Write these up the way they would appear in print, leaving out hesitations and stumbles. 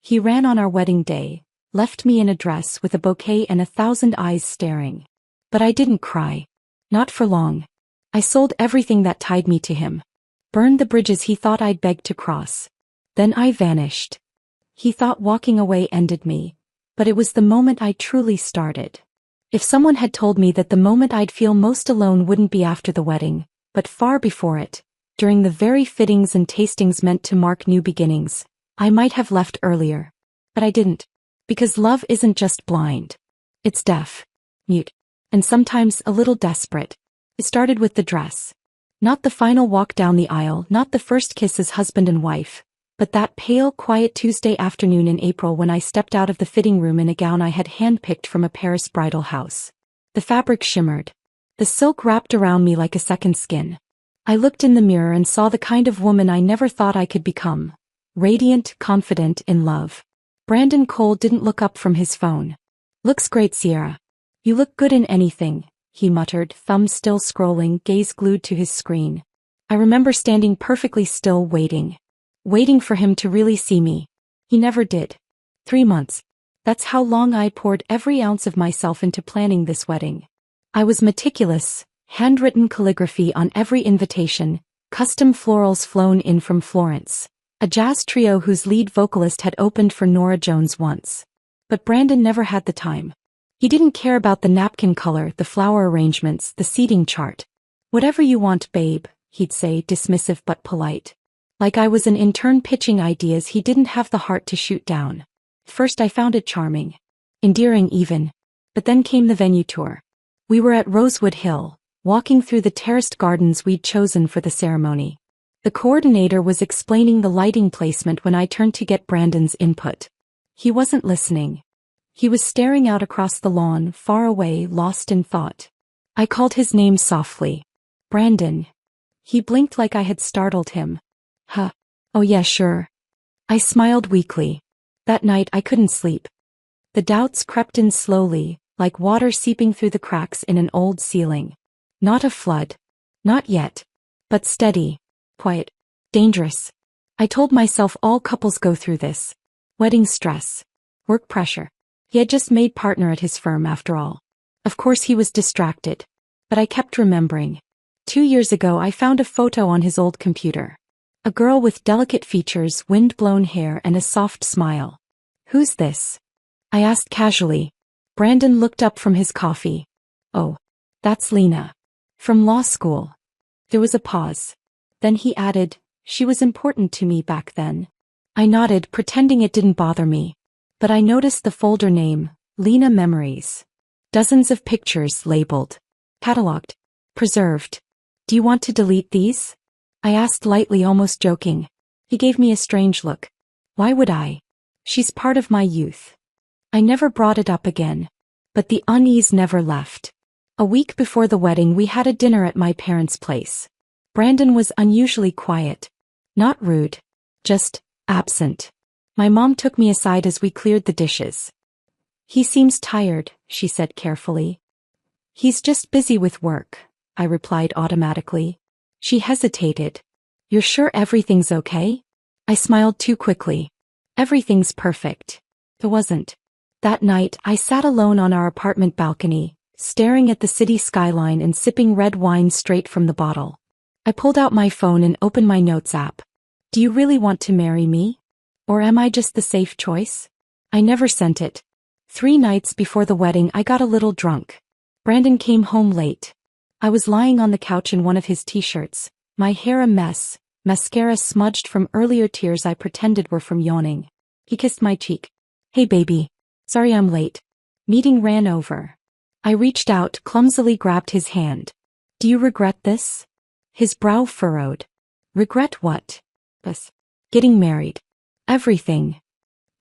He ran on our wedding day, left me in a dress with a bouquet and 1,000 eyes staring. But I didn't cry. Not for long. I sold everything that tied me to him. Burned the bridges he thought I'd begged to cross. Then I vanished. He thought walking away ended me, but it was the moment I truly started. If someone had told me that the moment I'd feel most alone wouldn't be after the wedding, but far before it, during the very fittings and tastings meant to mark new beginnings, I might have left earlier. But I didn't. Because love isn't just blind. It's deaf, mute, and sometimes a little desperate. It started with the dress. Not the final walk down the aisle, not the first kiss as husband and wife, but that pale, quiet Tuesday afternoon in April when I stepped out of the fitting room in a gown I had handpicked from a Paris bridal house. The fabric shimmered. The silk wrapped around me like a second skin. I looked in the mirror and saw the kind of woman I never thought I could become. Radiant, confident, in love. Brandon Cole didn't look up from his phone. "Looks great, Sierra. You look good in anything," he muttered, thumb still scrolling, gaze glued to his screen. I remember standing perfectly still, waiting for him to really see me. He never did. 3 months. That's how long I poured every ounce of myself into planning this wedding. I was meticulous, handwritten calligraphy on every invitation, custom florals flown in from Florence, a jazz trio whose lead vocalist had opened for Norah Jones once. But Brandon never had the time. He didn't care about the napkin color, the flower arrangements, the seating chart. "Whatever you want, babe," he'd say, dismissive but polite. Like I was an intern pitching ideas he didn't have the heart to shoot down. First I found it charming. Endearing even. But then came the venue tour. We were at Rosewood Hill, walking through the terraced gardens we'd chosen for the ceremony. The coordinator was explaining the lighting placement when I turned to get Brandon's input. He wasn't listening. He was staring out across the lawn, far away, lost in thought. I called his name softly. "Brandon." He blinked like I had startled him. "Huh. Oh yeah, sure." I smiled weakly. That night I couldn't sleep. The doubts crept in slowly, like water seeping through the cracks in an old ceiling. Not a flood. Not yet. But steady. Quiet. Dangerous. I told myself all couples go through this. Wedding stress. Work pressure. He had just made partner at his firm after all. Of course he was distracted. But I kept remembering. 2 years ago I found a photo on his old computer. A girl with delicate features, wind-blown hair, and a soft smile. "Who's this?" I asked casually. Brandon looked up from his coffee. "Oh, that's Lena. From law school." There was a pause. Then he added, "She was important to me back then." I nodded, pretending it didn't bother me. But I noticed the folder name, Lena Memories. Dozens of pictures labeled. Cataloged. Preserved. "Do you want to delete these?" I asked lightly, almost joking. He gave me a strange look. "Why would I? She's part of my youth." I never brought it up again. But the unease never left. A week before the wedding we had a dinner at my parents' place. Brandon was unusually quiet. Not rude. Just absent. My mom took me aside as we cleared the dishes. "He seems tired," she said carefully. "He's just busy with work," I replied automatically. She hesitated. "You're sure everything's okay?" I smiled too quickly. "Everything's perfect." It wasn't. That night, I sat alone on our apartment balcony, staring at the city skyline and sipping red wine straight from the bottle. I pulled out my phone and opened my notes app. "Do you really want to marry me? Or am I just the safe choice?" I never sent it. 3 nights before the wedding I got a little drunk. Brandon came home late. I was lying on the couch in one of his t-shirts, my hair a mess, mascara smudged from earlier tears I pretended were from yawning. He kissed my cheek. "Hey baby. Sorry I'm late. Meeting ran over." I reached out, clumsily grabbed his hand. "Do you regret this?" His brow furrowed. "Regret what?" "Us. Getting married. Everything."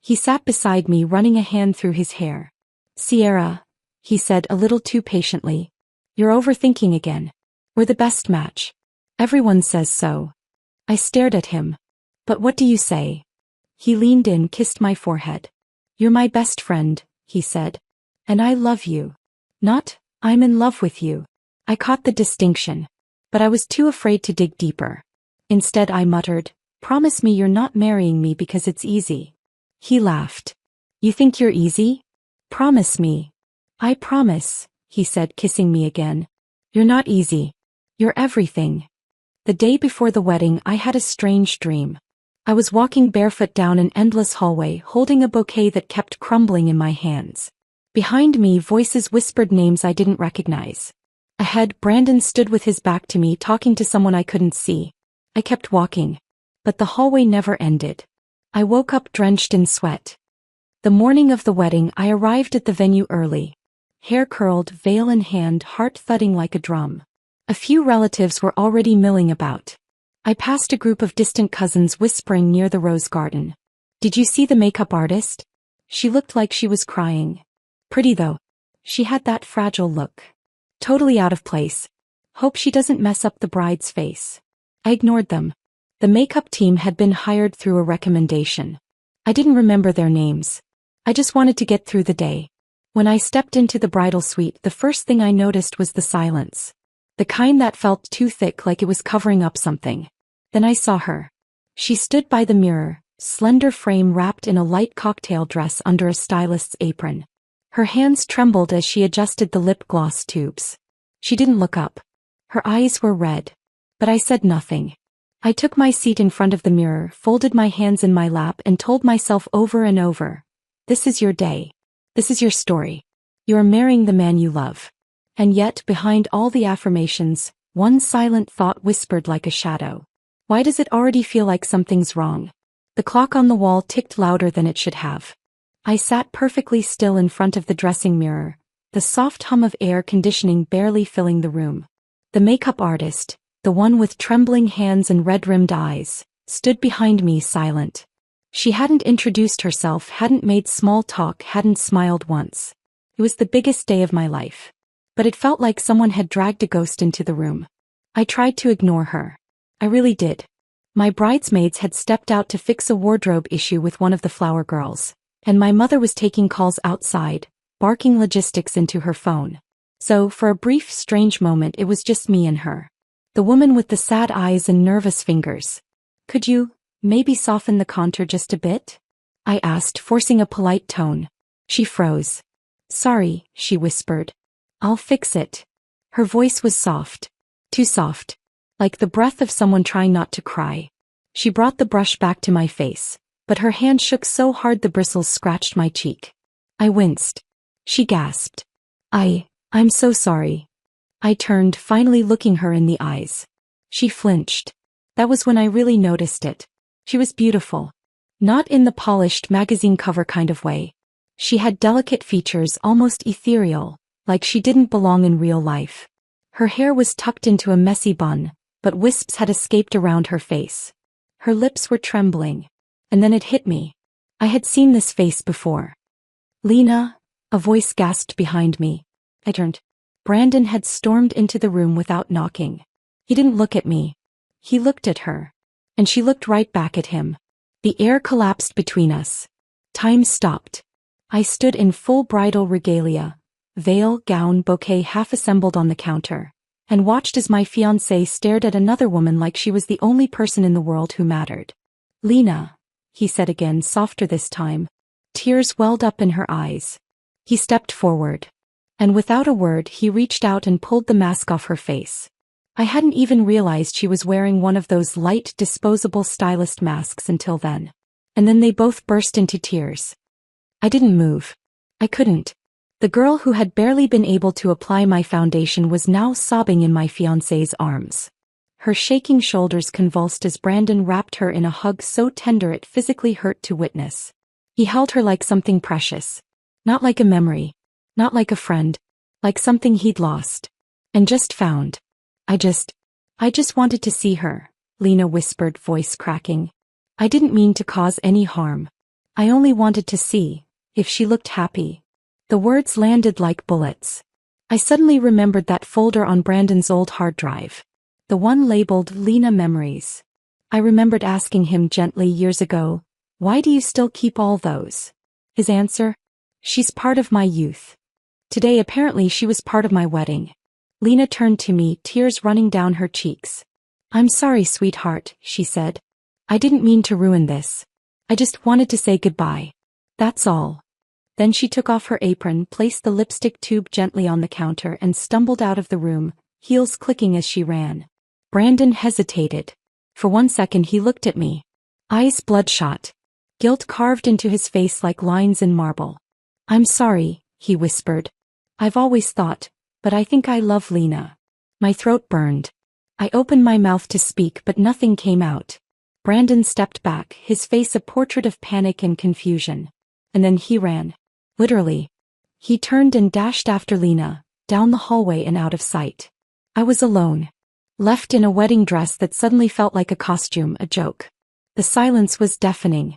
He sat beside me, running a hand through his hair. "Sierra," he said a little too patiently. "You're overthinking again. We're the best match. Everyone says so." I stared at him. "But what do you say?" He leaned in, kissed my forehead. "You're my best friend," he said. "And I love you. Not, I'm in love with you." I caught the distinction. But I was too afraid to dig deeper. Instead I muttered, "Promise me you're not marrying me because it's easy." He laughed. You think you're easy? Promise me. I promise, he said, kissing me again. You're not easy. You're everything. The day before the wedding, I had a strange dream. I was walking barefoot down an endless hallway, holding a bouquet that kept crumbling in my hands. Behind me, voices whispered names I didn't recognize. Ahead, Brandon stood with his back to me, talking to someone I couldn't see. I kept walking. But the hallway never ended. I woke up drenched in sweat. The morning of the wedding, I arrived at the venue early. Hair curled, veil in hand, heart thudding like a drum. A few relatives were already milling about. I passed a group of distant cousins whispering near the rose garden. Did you see the makeup artist? She looked like she was crying. Pretty though. She had that fragile look. Totally out of place. Hope she doesn't mess up the bride's face. I ignored them. The makeup team had been hired through a recommendation. I didn't remember their names. I just wanted to get through the day. When I stepped into the bridal suite, the first thing I noticed was the silence. The kind that felt too thick, like it was covering up something. Then I saw her. She stood by the mirror, slender frame wrapped in a light cocktail dress under a stylist's apron. Her hands trembled as she adjusted the lip gloss tubes. She didn't look up. Her eyes were red. But I said nothing. I took my seat in front of the mirror, folded my hands in my lap, and told myself over and over, this is your day. This is your story. You are marrying the man you love. And yet, behind all the affirmations, one silent thought whispered like a shadow. Why does it already feel like something's wrong? The clock on the wall ticked louder than it should have. I sat perfectly still in front of the dressing mirror, the soft hum of air conditioning barely filling the room. The makeup artist, the one with trembling hands and red-rimmed eyes, stood behind me silent. She hadn't introduced herself, hadn't made small talk, hadn't smiled once. It was the biggest day of my life. But it felt like someone had dragged a ghost into the room. I tried to ignore her. I really did. My bridesmaids had stepped out to fix a wardrobe issue with one of the flower girls, and my mother was taking calls outside, barking logistics into her phone. So, for a brief, strange moment, it was just me and her. The woman with the sad eyes and nervous fingers. Could you, maybe soften the contour just a bit? I asked, forcing a polite tone. She froze. Sorry, she whispered. I'll fix it. Her voice was soft. Too soft. Like the breath of someone trying not to cry. She brought the brush back to my face, but her hand shook so hard the bristles scratched my cheek. I winced. She gasped. I'm so sorry. I turned, finally looking her in the eyes. She flinched. That was when I really noticed it. She was beautiful. Not in the polished magazine cover kind of way. She had delicate features, almost ethereal, like she didn't belong in real life. Her hair was tucked into a messy bun, but wisps had escaped around her face. Her lips were trembling. And then it hit me. I had seen this face before. Lena, a voice gasped behind me. I turned. Brandon had stormed into the room without knocking. He didn't look at me. He looked at her. And she looked right back at him. The air collapsed between us. Time stopped. I stood in full bridal regalia, veil, gown, bouquet half assembled on the counter, and watched as my fiancé stared at another woman like she was the only person in the world who mattered. Lena, he said again, softer this time. Tears welled up in her eyes. He stepped forward. And without a word, he reached out and pulled the mask off her face. I hadn't even realized she was wearing one of those light, disposable stylist masks until then. And then they both burst into tears. I didn't move. I couldn't. The girl who had barely been able to apply my foundation was now sobbing in my fiancé's arms. Her shaking shoulders convulsed as Brandon wrapped her in a hug so tender it physically hurt to witness. He held her like something precious. Not like a memory. Not like a friend. Like something he'd lost. And just found. I just wanted to see her, Lena whispered, voice cracking. I didn't mean to cause any harm. I only wanted to see if she looked happy. The words landed like bullets. I suddenly remembered that folder on Brandon's old hard drive. The one labeled Lena Memories. I remembered asking him gently years ago, why do you still keep all those? His answer? She's part of my youth. Today apparently she was part of my wedding. Lena turned to me, tears running down her cheeks. I'm sorry, sweetheart, she said. I didn't mean to ruin this. I just wanted to say goodbye. That's all. Then she took off her apron, placed the lipstick tube gently on the counter and stumbled out of the room, heels clicking as she ran. Brandon hesitated. For 1 second he looked at me. Eyes bloodshot. Guilt carved into his face like lines in marble. I'm sorry, he whispered. I've always thought, but I think I love Lena. My throat burned. I opened my mouth to speak but nothing came out. Brandon stepped back, his face a portrait of panic and confusion. And then he ran. Literally. He turned and dashed after Lena, down the hallway and out of sight. I was alone. Left in a wedding dress that suddenly felt like a costume, a joke. The silence was deafening.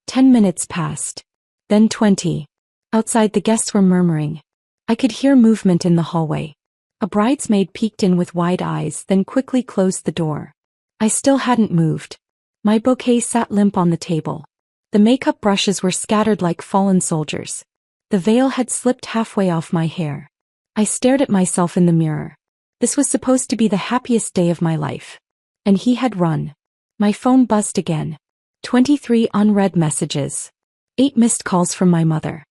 10 minutes passed. Then 20. Outside the guests were murmuring. I could hear movement in the hallway. A bridesmaid peeked in with wide eyes, then quickly closed the door. I still hadn't moved. My bouquet sat limp on the table. The makeup brushes were scattered like fallen soldiers. The veil had slipped halfway off my hair. I stared at myself in the mirror. This was supposed to be the happiest day of my life. And he had run. My phone buzzed again. 23 unread messages. 8 missed calls from my mother.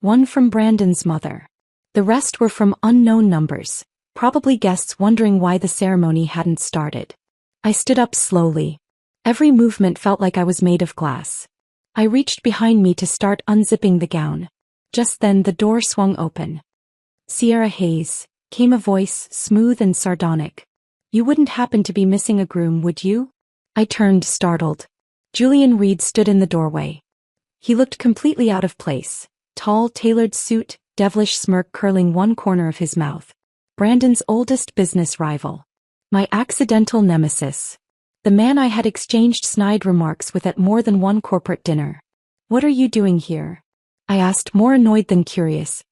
1 from Brandon's mother. The rest were from unknown numbers, probably guests wondering why the ceremony hadn't started. I stood up slowly. Every movement felt like I was made of glass. I reached behind me to start unzipping the gown. Just then the door swung open. Sierra Hayes, came a voice, smooth and sardonic. You wouldn't happen to be missing a groom, would you? I turned, startled. Julian Reed stood in the doorway. He looked completely out of place. Tall, tailored suit, devilish smirk curling one corner of his mouth. Brandon's oldest business rival. My accidental nemesis. The man I had exchanged snide remarks with at more than one corporate dinner. What are you doing here? I asked, more annoyed than curious.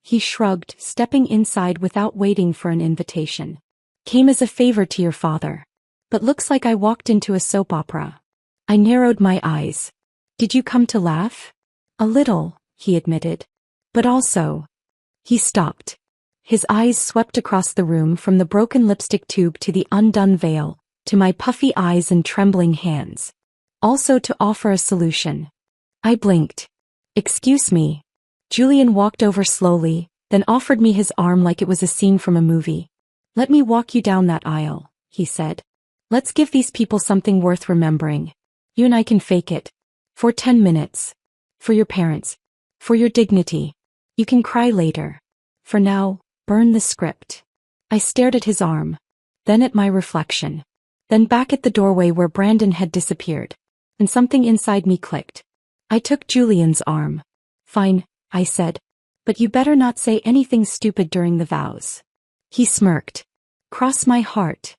He shrugged, stepping inside without waiting for an invitation. Came as a favor to your father. But looks like I walked into a soap opera. I narrowed my eyes. Did you come to laugh? A little, he admitted. But also. He stopped. His eyes swept across the room from the broken lipstick tube to the undone veil, to my puffy eyes and trembling hands. Also to offer a solution. I blinked. Excuse me. Julian walked over slowly, then offered me his arm like it was a scene from a movie. Let me walk you down that aisle, he said. Let's give these people something worth remembering. You and I can fake it. For 10 minutes. For your parents. For your dignity. You can cry later. For now, burn the script. I stared at his arm. Then at my reflection. Then back at the doorway where Brandon had disappeared. And something inside me clicked. I took Julian's arm. Fine, I said. But you better not say anything stupid during the vows. He smirked. Cross my heart.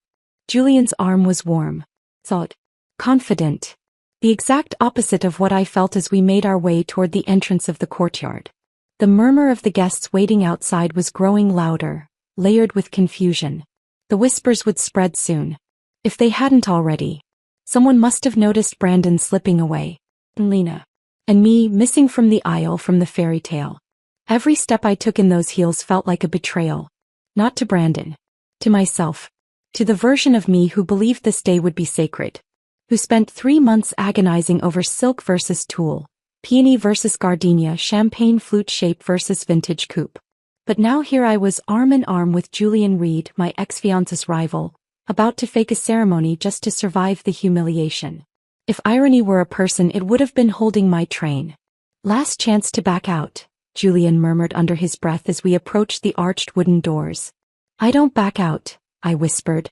Julian's arm was warm. Thought. Confident. The exact opposite of what I felt as we made our way toward the entrance of the courtyard. The murmur of the guests waiting outside was growing louder, layered with confusion. The whispers would spread soon. If they hadn't already. Someone must have noticed Brandon slipping away. And Lena. And me missing from the aisle from the fairy tale. Every step I took in those heels felt like a betrayal. Not to Brandon. To myself. To the version of me who believed this day would be sacred. Who spent 3 months agonizing over silk versus tulle, peony versus gardenia, champagne flute shape versus vintage coupe. But now here I was arm in arm with Julian Reed, my ex-fiance's rival, about to fake a ceremony just to survive the humiliation. If irony were a person, it would have been holding my train. Last chance to back out, Julian murmured under his breath as we approached the arched wooden doors. I don't back out, I whispered.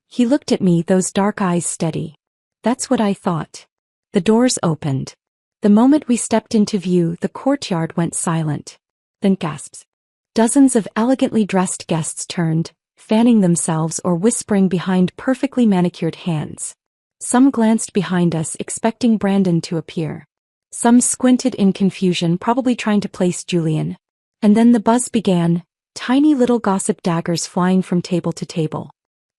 He looked at me, those dark eyes steady. That's what I thought. The doors opened. The moment we stepped into view, the courtyard went silent. Then gasps. Dozens of elegantly dressed guests turned, fanning themselves or whispering behind perfectly manicured hands. Some glanced behind us, expecting Brandon to appear. Some squinted in confusion, probably trying to place Julian. And then the buzz began, tiny little gossip daggers flying from table to table.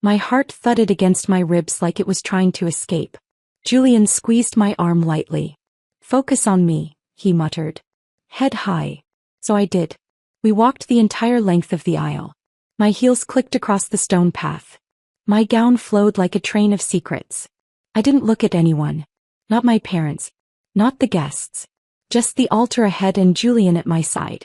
My heart thudded against my ribs like it was trying to escape. Julian squeezed my arm lightly. Focus on me, he muttered. Head high. So I did. We walked the entire length of the aisle. My heels clicked across the stone path. My gown flowed like a train of secrets. I didn't look at anyone. Not my parents. Not the guests. Just the altar ahead and Julian at my side.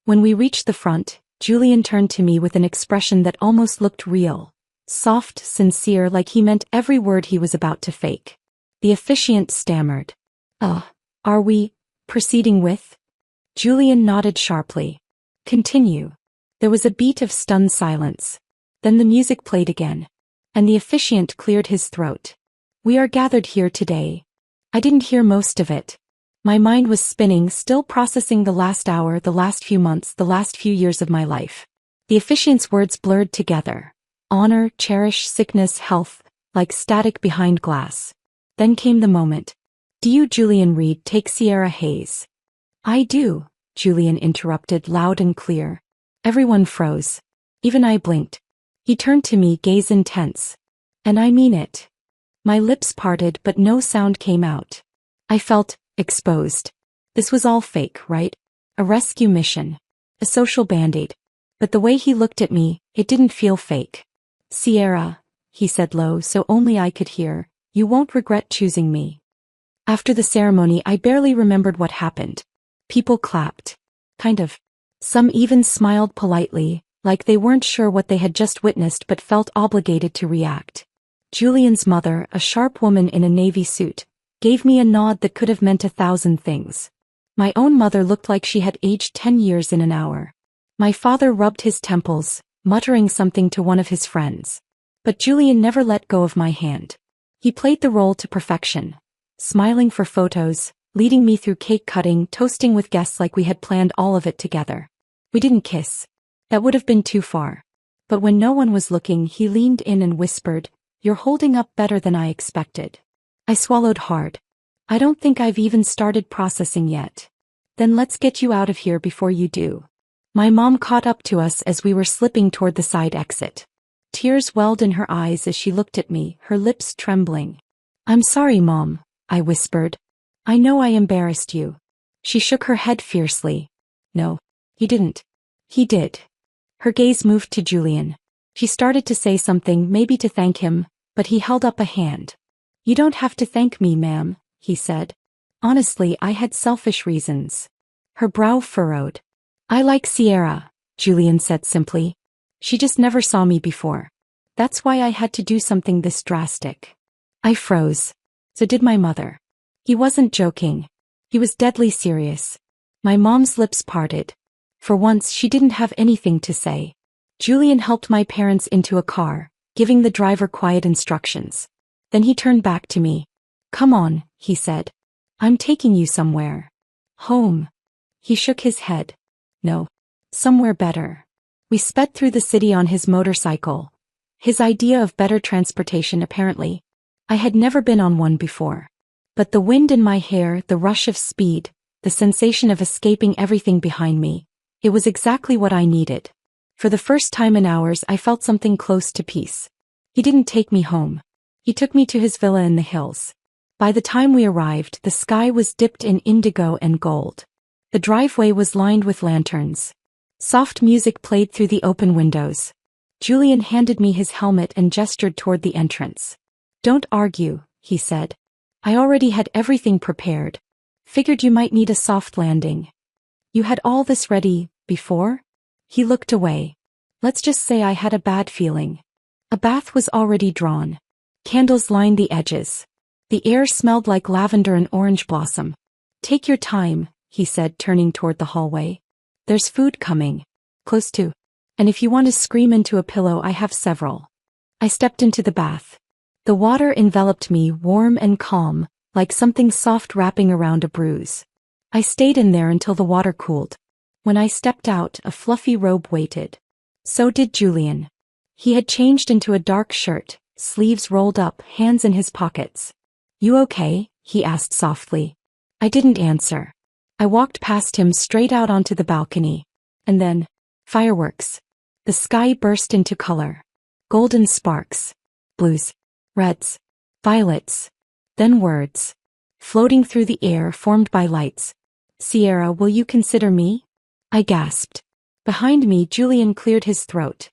When we reached the front, Julian turned to me with an expression that almost looked real. Soft, sincere, like he meant every word he was about to fake. The officiant stammered. Are we proceeding with? Julian nodded sharply. Continue. There was a beat of stunned silence. Then the music played again. And the officiant cleared his throat. We are gathered here today. I didn't hear most of it. My mind was spinning, still processing the last hour, the last few months, the last few years of my life. The officiant's words blurred together. Honor, cherish, sickness, health, like static behind glass. Then came the moment. Do you, Julian Reed, take Sierra Hayes? I do, Julian interrupted, loud and clear. Everyone froze. Even I blinked. He turned to me, gaze intense. And I mean it. My lips parted, but no sound came out. I felt exposed. This was all fake, right? A rescue mission. A social band-aid. But the way he looked at me, it didn't feel fake. Sierra, he said low so only I could hear, you won't regret choosing me. After the ceremony, I barely remembered what happened. People clapped. Kind of. Some even smiled politely, like they weren't sure what they had just witnessed but felt obligated to react. Julian's mother, a sharp woman in a navy suit, gave me a nod that could have meant 1,000 things. My own mother looked like she had aged 10 years in an hour. My father rubbed his temples, muttering something to one of his friends. But Julian never let go of my hand. He played the role to perfection, smiling for photos, leading me through cake cutting, toasting with guests like we had planned all of it together. We didn't kiss. That would have been too far. But when no one was looking, he leaned in and whispered, "You're holding up better than I expected." I swallowed hard. I don't think I've even started processing yet. Then let's get you out of here before you do. My mom caught up to us as we were slipping toward the side exit. Tears welled in her eyes as she looked at me, her lips trembling. I'm sorry, Mom, I whispered. I know I embarrassed you. She shook her head fiercely. No, he didn't. He did. Her gaze moved to Julian. She started to say something, maybe to thank him, but he held up a hand. You don't have to thank me, ma'am, he said. Honestly, I had selfish reasons. Her brow furrowed. I like Sierra, Julian said simply. She just never saw me before. That's why I had to do something this drastic. I froze. So did my mother. He wasn't joking. He was deadly serious. My mom's lips parted. For once, she didn't have anything to say. Julian helped my parents into a car, giving the driver quiet instructions. Then he turned back to me. Come on, he said. I'm taking you somewhere. Home. He shook his head. No. Somewhere better. We sped through the city on his motorcycle. His idea of better transportation apparently. I had never been on one before. But the wind in my hair, the rush of speed, the sensation of escaping everything behind me, it was exactly what I needed. For the first time in hours I felt something close to peace. He didn't take me home. He took me to his villa in the hills. By the time we arrived, the sky was dipped in indigo and gold. The driveway was lined with lanterns. Soft music played through the open windows. Julian handed me his helmet and gestured toward the entrance. Don't argue, he said. I already had everything prepared. Figured you might need a soft landing. You had all this ready, before? He looked away. Let's just say I had a bad feeling. A bath was already drawn. Candles lined the edges. The air smelled like lavender and orange blossom. Take your time, he said, turning toward the hallway. There's food coming. Close to. And if you want to scream into a pillow, I have several. I stepped into the bath. The water enveloped me, warm and calm, like something soft wrapping around a bruise. I stayed in there until the water cooled. When I stepped out, a fluffy robe waited. So did Julian. He had changed into a dark shirt, sleeves rolled up, hands in his pockets. You okay? He asked softly. I didn't answer. I walked past him straight out onto the balcony. And then, fireworks. The sky burst into color. Golden sparks. Blues. Reds. Violets. Then words. Floating through the air formed by lights. Sierra, will you consider me? I gasped. Behind me, Julian cleared his throat.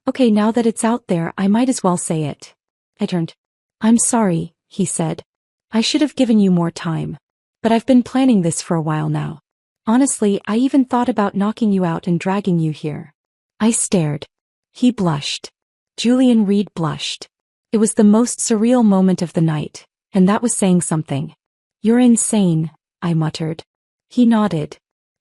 Okay, now that it's out there, I might as well say it. I turned. I'm sorry, he said. I should have given you more time. But I've been planning this for a while now. Honestly, I even thought about knocking you out and dragging you here." I stared. He blushed. Julian Reed blushed. It was the most surreal moment of the night, and that was saying something. "You're insane," I muttered. He nodded.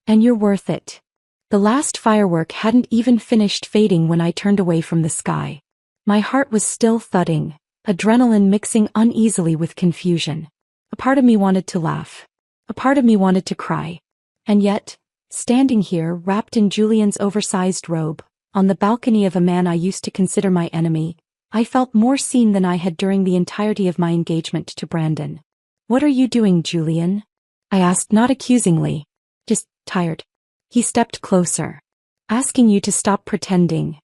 "And you're worth it." The last firework hadn't even finished fading when I turned away from the sky. My heart was still thudding, adrenaline mixing uneasily with confusion. A part of me wanted to laugh. A part of me wanted to cry. And yet, standing here wrapped in Julian's oversized robe, on the balcony of a man I used to consider my enemy, I felt more seen than I had during the entirety of my engagement to Brandon. "What are you doing, Julian?" I asked, not accusingly. "Just tired." He stepped closer. "Asking you to stop pretending."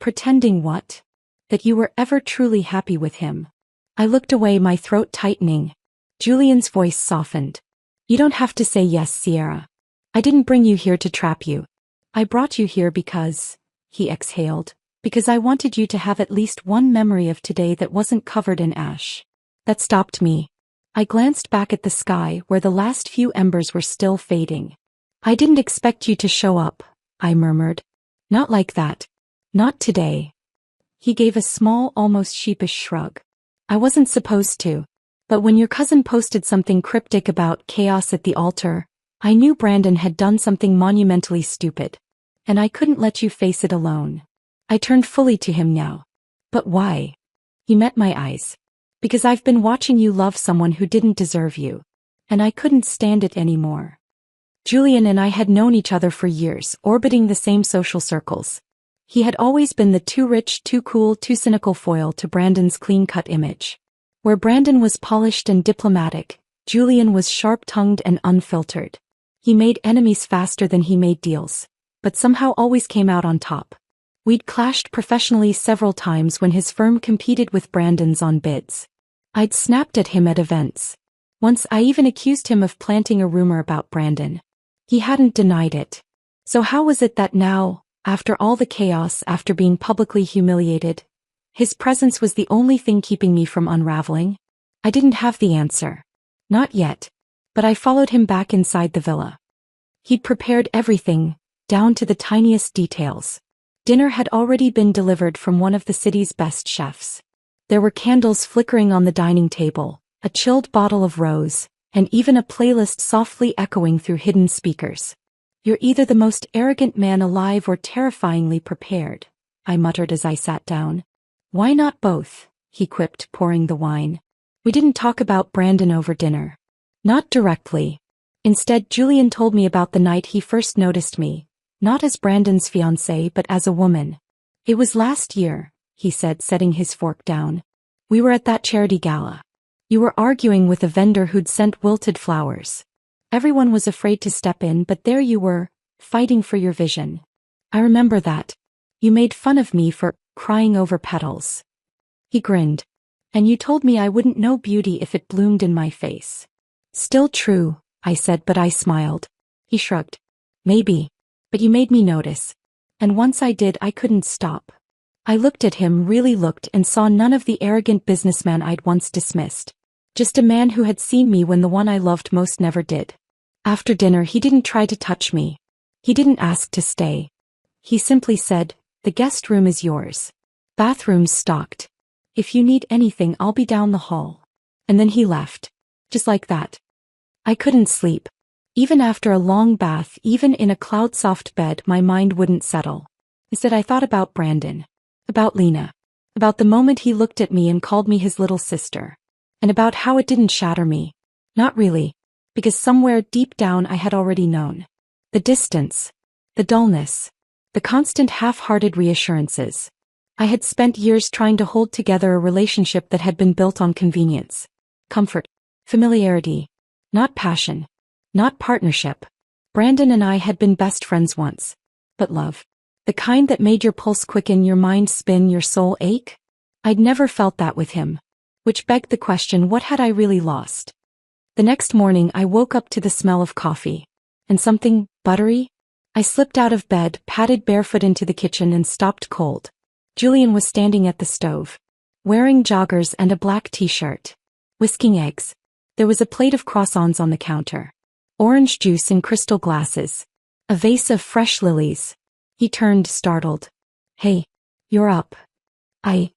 "Pretending what?" "That you were ever truly happy with him." I looked away, my throat tightening. Julian's voice softened. "You don't have to say yes, Sierra. I didn't bring you here to trap you. I brought you here because," he exhaled, "because I wanted you to have at least one memory of today that wasn't covered in ash." That stopped me. I glanced back at the sky where the last few embers were still fading. "I didn't expect you to show up," I murmured. "Not like that. Not today." He gave a small, almost sheepish shrug. "I wasn't supposed to. But when your cousin posted something cryptic about chaos at the altar, I knew Brandon had done something monumentally stupid. And I couldn't let you face it alone." I turned fully to him now. "But why?" He met my eyes. "Because I've been watching you love someone who didn't deserve you. And I couldn't stand it anymore." Julian and I had known each other for years, orbiting the same social circles. He had always been the too rich, too cool, too cynical foil to Brandon's clean-cut image. Where Brandon was polished and diplomatic, Julian was sharp-tongued and unfiltered. He made enemies faster than he made deals, but somehow always came out on top. We'd clashed professionally several times when his firm competed with Brandon's on bids. I'd snapped at him at events. Once I even accused him of planting a rumor about Brandon. He hadn't denied it. So how was it that now, after all the chaos, after being publicly humiliated, his presence was the only thing keeping me from unraveling? I didn't have the answer. Not yet. But I followed him back inside the villa. He'd prepared everything, down to the tiniest details. Dinner had already been delivered from one of the city's best chefs. There were candles flickering on the dining table, a chilled bottle of rose, and even a playlist softly echoing through hidden speakers. "You're either the most arrogant man alive or terrifyingly prepared," I muttered as I sat down. "Why not both?" he quipped, pouring the wine. "We didn't talk about Brandon over dinner." Not directly. Instead, Julian told me about the night he first noticed me, not as Brandon's fiancée but as a woman. "It was last year," he said, setting his fork down. "We were at that charity gala. You were arguing with a vendor who'd sent wilted flowers. Everyone was afraid to step in, but there you were, fighting for your vision. I remember that. You made fun of me for crying over petals." He grinned. "And you told me I wouldn't know beauty if it bloomed in my face." "Still true," I said, but I smiled. He shrugged. "Maybe. But you made me notice. And once I did, I couldn't stop." I looked at him, really looked, and saw none of the arrogant businessman I'd once dismissed. Just a man who had seen me when the one I loved most never did. After dinner, he didn't try to touch me. He didn't ask to stay. He simply said, "The guest room is yours. Bathrooms stocked. If you need anything, I'll be down the hall." And then he left. Just like that. I couldn't sleep. Even after a long bath, even in a cloud-soft bed, my mind wouldn't settle. Instead, I thought about Brandon. About Lena. About the moment he looked at me and called me his little sister. And about how it didn't shatter me. Not really. Because somewhere deep down I had already known. The distance. The dullness. The constant half-hearted reassurances. I had spent years trying to hold together a relationship that had been built on convenience. Comfort. Familiarity. Not passion. Not partnership. Brandon and I had been best friends once. But love. The kind that made your pulse quicken, your mind spin, your soul ache? I'd never felt that with him. Which begged the question, what had I really lost? The next morning I woke up to the smell of coffee. And something buttery? I slipped out of bed, padded barefoot into the kitchen, and stopped cold. Julian was standing at the stove. Wearing joggers and a black t-shirt. Whisking eggs. There was a plate of croissants on the counter. Orange juice in crystal glasses. A vase of fresh lilies. He turned, startled. Hey, you're up.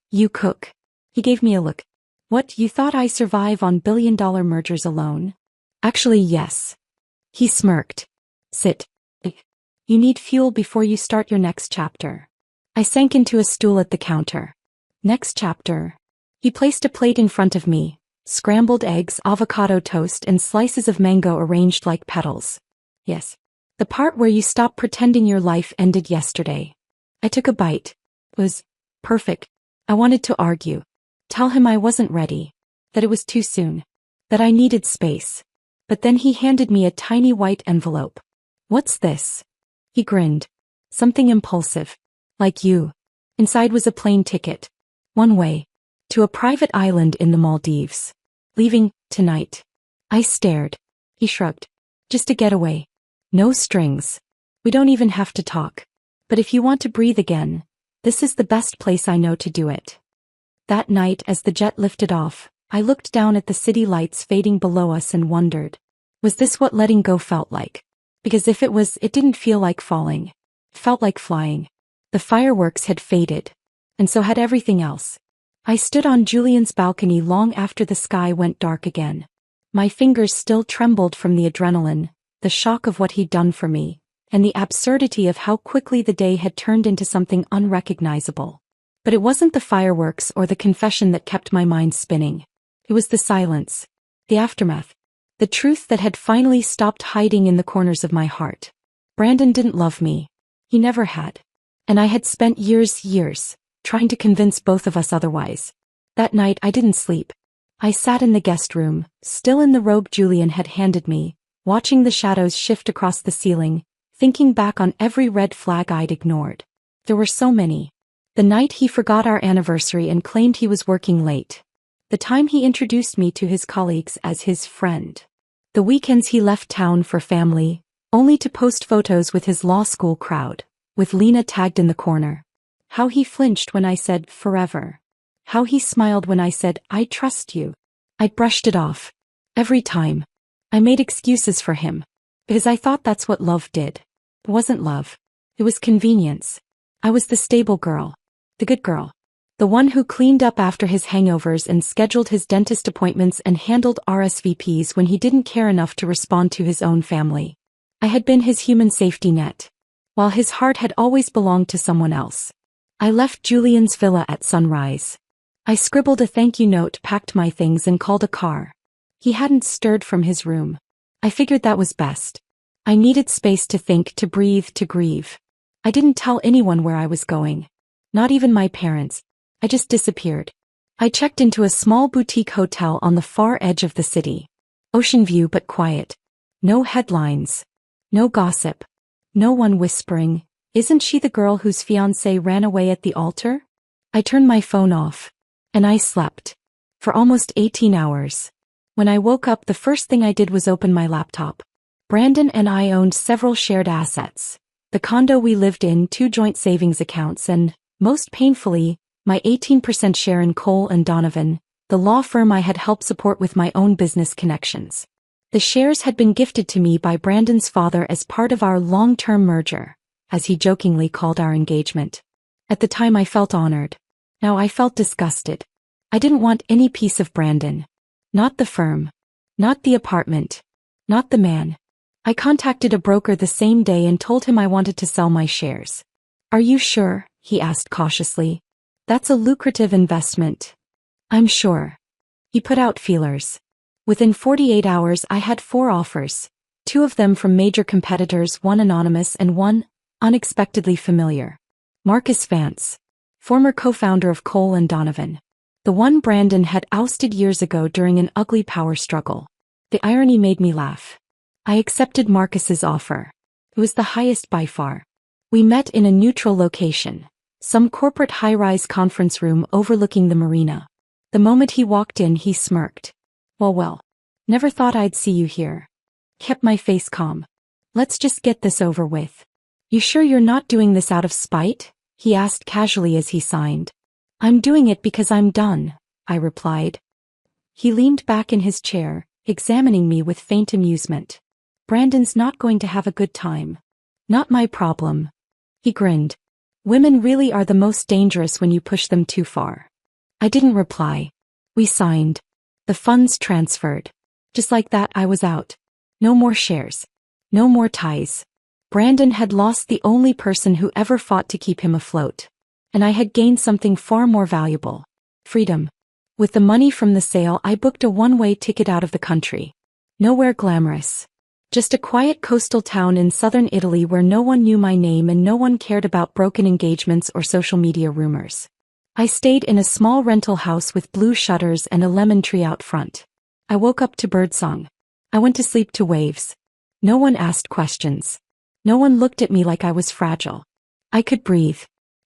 You cook. He gave me a look. What, you thought I survive on billion-dollar mergers alone? Actually, yes. He smirked. Sit. You need fuel before you start your next chapter. I sank into a stool at the counter. Next chapter. He placed a plate in front of me. Scrambled eggs, avocado toast, and slices of mango arranged like petals. Yes. The part where you stop pretending your life ended yesterday. I took a bite. It was perfect. I wanted to argue. Tell him I wasn't ready. That it was too soon. That I needed space. But then he handed me a tiny white envelope. What's this? He grinned. Something impulsive. Like you. Inside was a plane ticket. One way. To a private island in the Maldives. Leaving, tonight. I stared. He shrugged. Just a getaway. No strings. We don't even have to talk. But if you want to breathe again, this is the best place I know to do it. That night, as the jet lifted off, I looked down at the city lights fading below us and wondered, was this what letting go felt like? Because if it was, it didn't feel like falling. It felt like flying. The fireworks had faded. And so had everything else. I stood on Julian's balcony long after the sky went dark again. My fingers still trembled from the adrenaline, the shock of what he'd done for me, and the absurdity of how quickly the day had turned into something unrecognizable. But it wasn't the fireworks or the confession that kept my mind spinning. It was the silence, the aftermath, the truth that had finally stopped hiding in the corners of my heart. Brandon didn't love me. He never had. And I had spent years, trying to convince both of us otherwise. That night I didn't sleep. I sat in the guest room, still in the robe Julian had handed me, watching the shadows shift across the ceiling, thinking back on every red flag I'd ignored. There were so many. The night he forgot our anniversary and claimed he was working late. The time he introduced me to his colleagues as his friend. The weekends he left town for family, only to post photos with his law school crowd, with Lena tagged in the corner. How he flinched when I said, forever. How he smiled when I said, I trust you. I brushed it off. Every time. I made excuses for him. Because I thought that's what love did. It wasn't love. It was convenience. I was the stable girl. The good girl. The one who cleaned up after his hangovers and scheduled his dentist appointments and handled RSVPs when he didn't care enough to respond to his own family. I had been his human safety net. While his heart had always belonged to someone else. I left Julian's villa at sunrise. I scribbled a thank you note, packed my things and called a car. He hadn't stirred from his room. I figured that was best. I needed space to think, to breathe, to grieve. I didn't tell anyone where I was going. Not even my parents. I just disappeared. I checked into a small boutique hotel on the far edge of the city. Ocean view but quiet. No headlines. No gossip. No one whispering, isn't she the girl whose fiancé ran away at the altar? I turned my phone off. And I slept. For almost 18 hours. When I woke up, the first thing I did was open my laptop. Brandon and I owned several shared assets. The condo we lived in, 2 joint savings accounts, and, most painfully, my 18% share in Cole and Donovan, the law firm I had helped support with my own business connections. The shares had been gifted to me by Brandon's father as part of our long-term merger, as he jokingly called our engagement. At the time I felt honored. Now I felt disgusted. I didn't want any piece of Brandon. Not the firm. Not the apartment. Not the man. I contacted a broker the same day and told him I wanted to sell my shares. Are you sure? He asked cautiously. That's a lucrative investment. I'm sure. He put out feelers. Within 48 hours I had 4 offers, 2 of them from major competitors, one anonymous and one unexpectedly familiar. Marcus Vance, former co-founder of Cole and Donovan. The one Brandon had ousted years ago during an ugly power struggle. The irony made me laugh. I accepted Marcus's offer. It was the highest by far. We met in a neutral location, some corporate high-rise conference room overlooking the marina. The moment he walked in, he smirked. Well, never thought I'd see you here. Kept my face calm. Let's just get this over with. You sure you're not doing this out of spite? He asked casually as he signed. I'm doing it because I'm done, I replied. He leaned back in his chair, examining me with faint amusement. Brandon's not going to have a good time. Not my problem. He grinned. Women really are the most dangerous when you push them too far. I didn't reply. We signed. The funds transferred. Just like that, I was out. No more shares. No more ties. Brandon had lost the only person who ever fought to keep him afloat. And I had gained something far more valuable. Freedom. With the money from the sale, I booked a one-way ticket out of the country. Nowhere glamorous. Just a quiet coastal town in southern Italy where no one knew my name and no one cared about broken engagements or social media rumors. I stayed in a small rental house with blue shutters and a lemon tree out front. I woke up to birdsong. I went to sleep to waves. No one asked questions. No one looked at me like I was fragile. I could breathe.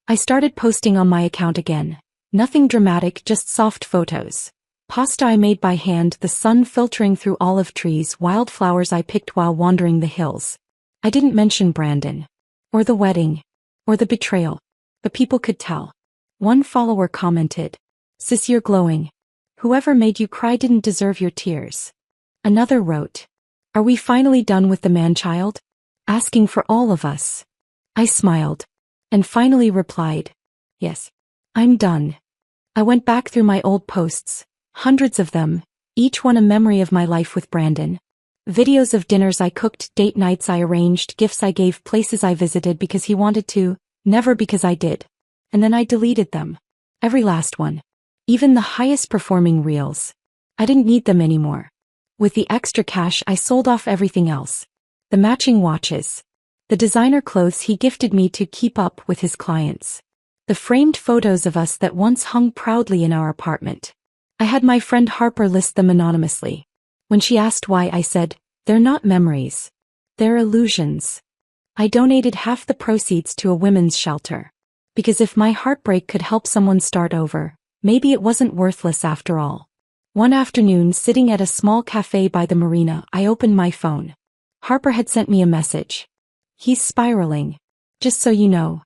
I started posting on my account again. Nothing dramatic, just soft photos. Pasta I made by hand, the sun filtering through olive trees, wildflowers I picked while wandering the hills. I didn't mention Brandon. Or the wedding. Or the betrayal. But people could tell. One follower commented, "Sis, you're glowing. Whoever made you cry didn't deserve your tears." Another wrote, "Are we finally done with the man-child? Asking for all of us." I smiled. And finally replied, "Yes, I'm done." I went back through my old posts, hundreds of them, each one a memory of my life with Brandon. Videos of dinners I cooked, date nights I arranged, gifts I gave, places I visited because he wanted to, never because I did. And then I deleted them. Every last one. Even the highest performing reels. I didn't need them anymore. With the extra cash, I sold off everything else. The matching watches. The designer clothes he gifted me to keep up with his clients. The framed photos of us that once hung proudly in our apartment. I had my friend Harper list them anonymously. When she asked why, I said, "They're not memories. They're illusions." I donated half the proceeds to a women's shelter. Because if my heartbreak could help someone start over, maybe it wasn't worthless after all. One afternoon, sitting at a small cafe by the marina, I opened my phone. Harper had sent me a message. "He's spiraling. Just so you know."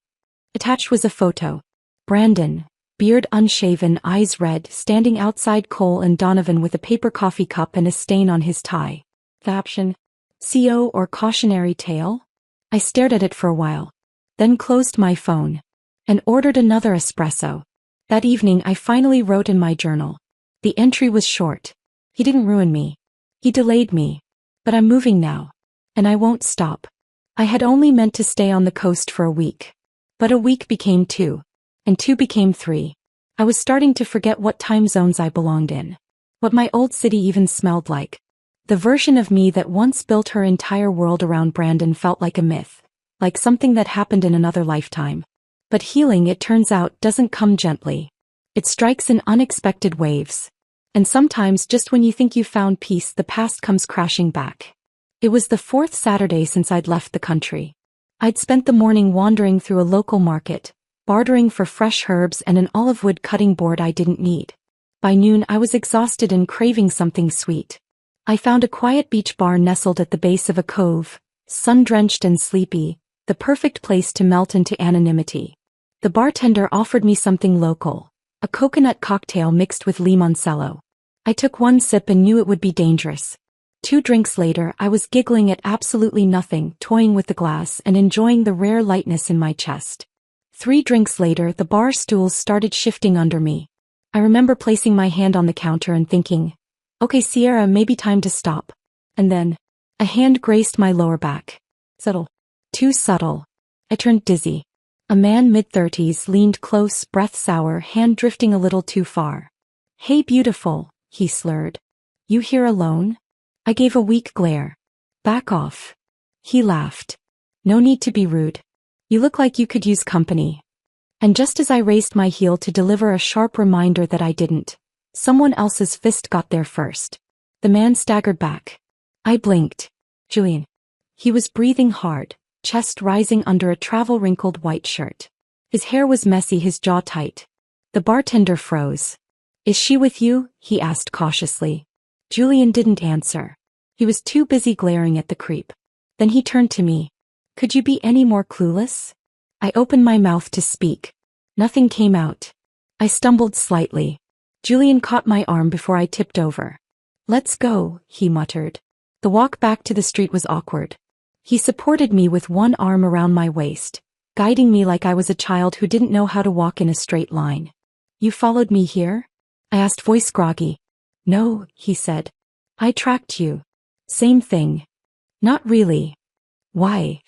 Attached was a photo. Brandon, beard unshaven, eyes red, standing outside Cole and Donovan with a paper coffee cup and a stain on his tie. Caption, CO or cautionary tale? I stared at it for a while. Then closed my phone. And ordered another espresso. That evening I finally wrote in my journal. The entry was short. He didn't ruin me. He delayed me. But I'm moving now. And I won't stop. I had only meant to stay on the coast for a week. But a week became 2. And 2 became 3. I was starting to forget what time zones I belonged in. What my old city even smelled like. The version of me that once built her entire world around Brandon felt like a myth. Like something that happened in another lifetime. But healing, it turns out, doesn't come gently. It strikes in unexpected waves. And sometimes just when you think you've found peace, the past comes crashing back. It was the 4th Saturday since I'd left the country. I'd spent the morning wandering through a local market, bartering for fresh herbs and an olive wood cutting board I didn't need. By noon I was exhausted and craving something sweet. I found a quiet beach bar nestled at the base of a cove, sun-drenched and sleepy, the perfect place to melt into anonymity. The bartender offered me something local, a coconut cocktail mixed with limoncello. I took one sip and knew it would be dangerous. 2 drinks later, I was giggling at absolutely nothing, toying with the glass and enjoying the rare lightness in my chest. 3 drinks later, the bar stools started shifting under me. I remember placing my hand on the counter and thinking, "Okay, Sierra, maybe time to stop." And then, a hand graced my lower back. Subtle. Too subtle. I turned dizzy. A man mid-30s leaned close, breath sour, hand drifting a little too far. "Hey beautiful," he slurred. "You here alone?" I gave a weak glare. "Back off." He laughed. "No need to be rude. You look like you could use company." And just as I raised my heel to deliver a sharp reminder that I didn't, someone else's fist got there first. The man staggered back. I blinked. Julian. He was breathing hard, chest rising under a travel-wrinkled white shirt. His hair was messy, his jaw tight. The bartender froze. "Is she with you?" he asked cautiously. Julian didn't answer. He was too busy glaring at the creep. Then he turned to me. "Could you be any more clueless?" I opened my mouth to speak. Nothing came out. I stumbled slightly. Julian caught my arm before I tipped over. Let's go, he muttered. The walk back to the street was awkward. He supported me with one arm around my waist, guiding me like I was a child who didn't know how to walk in a straight line. You followed me here? I asked, voice groggy. No, he said. I tracked you. Same thing. Not really. Why?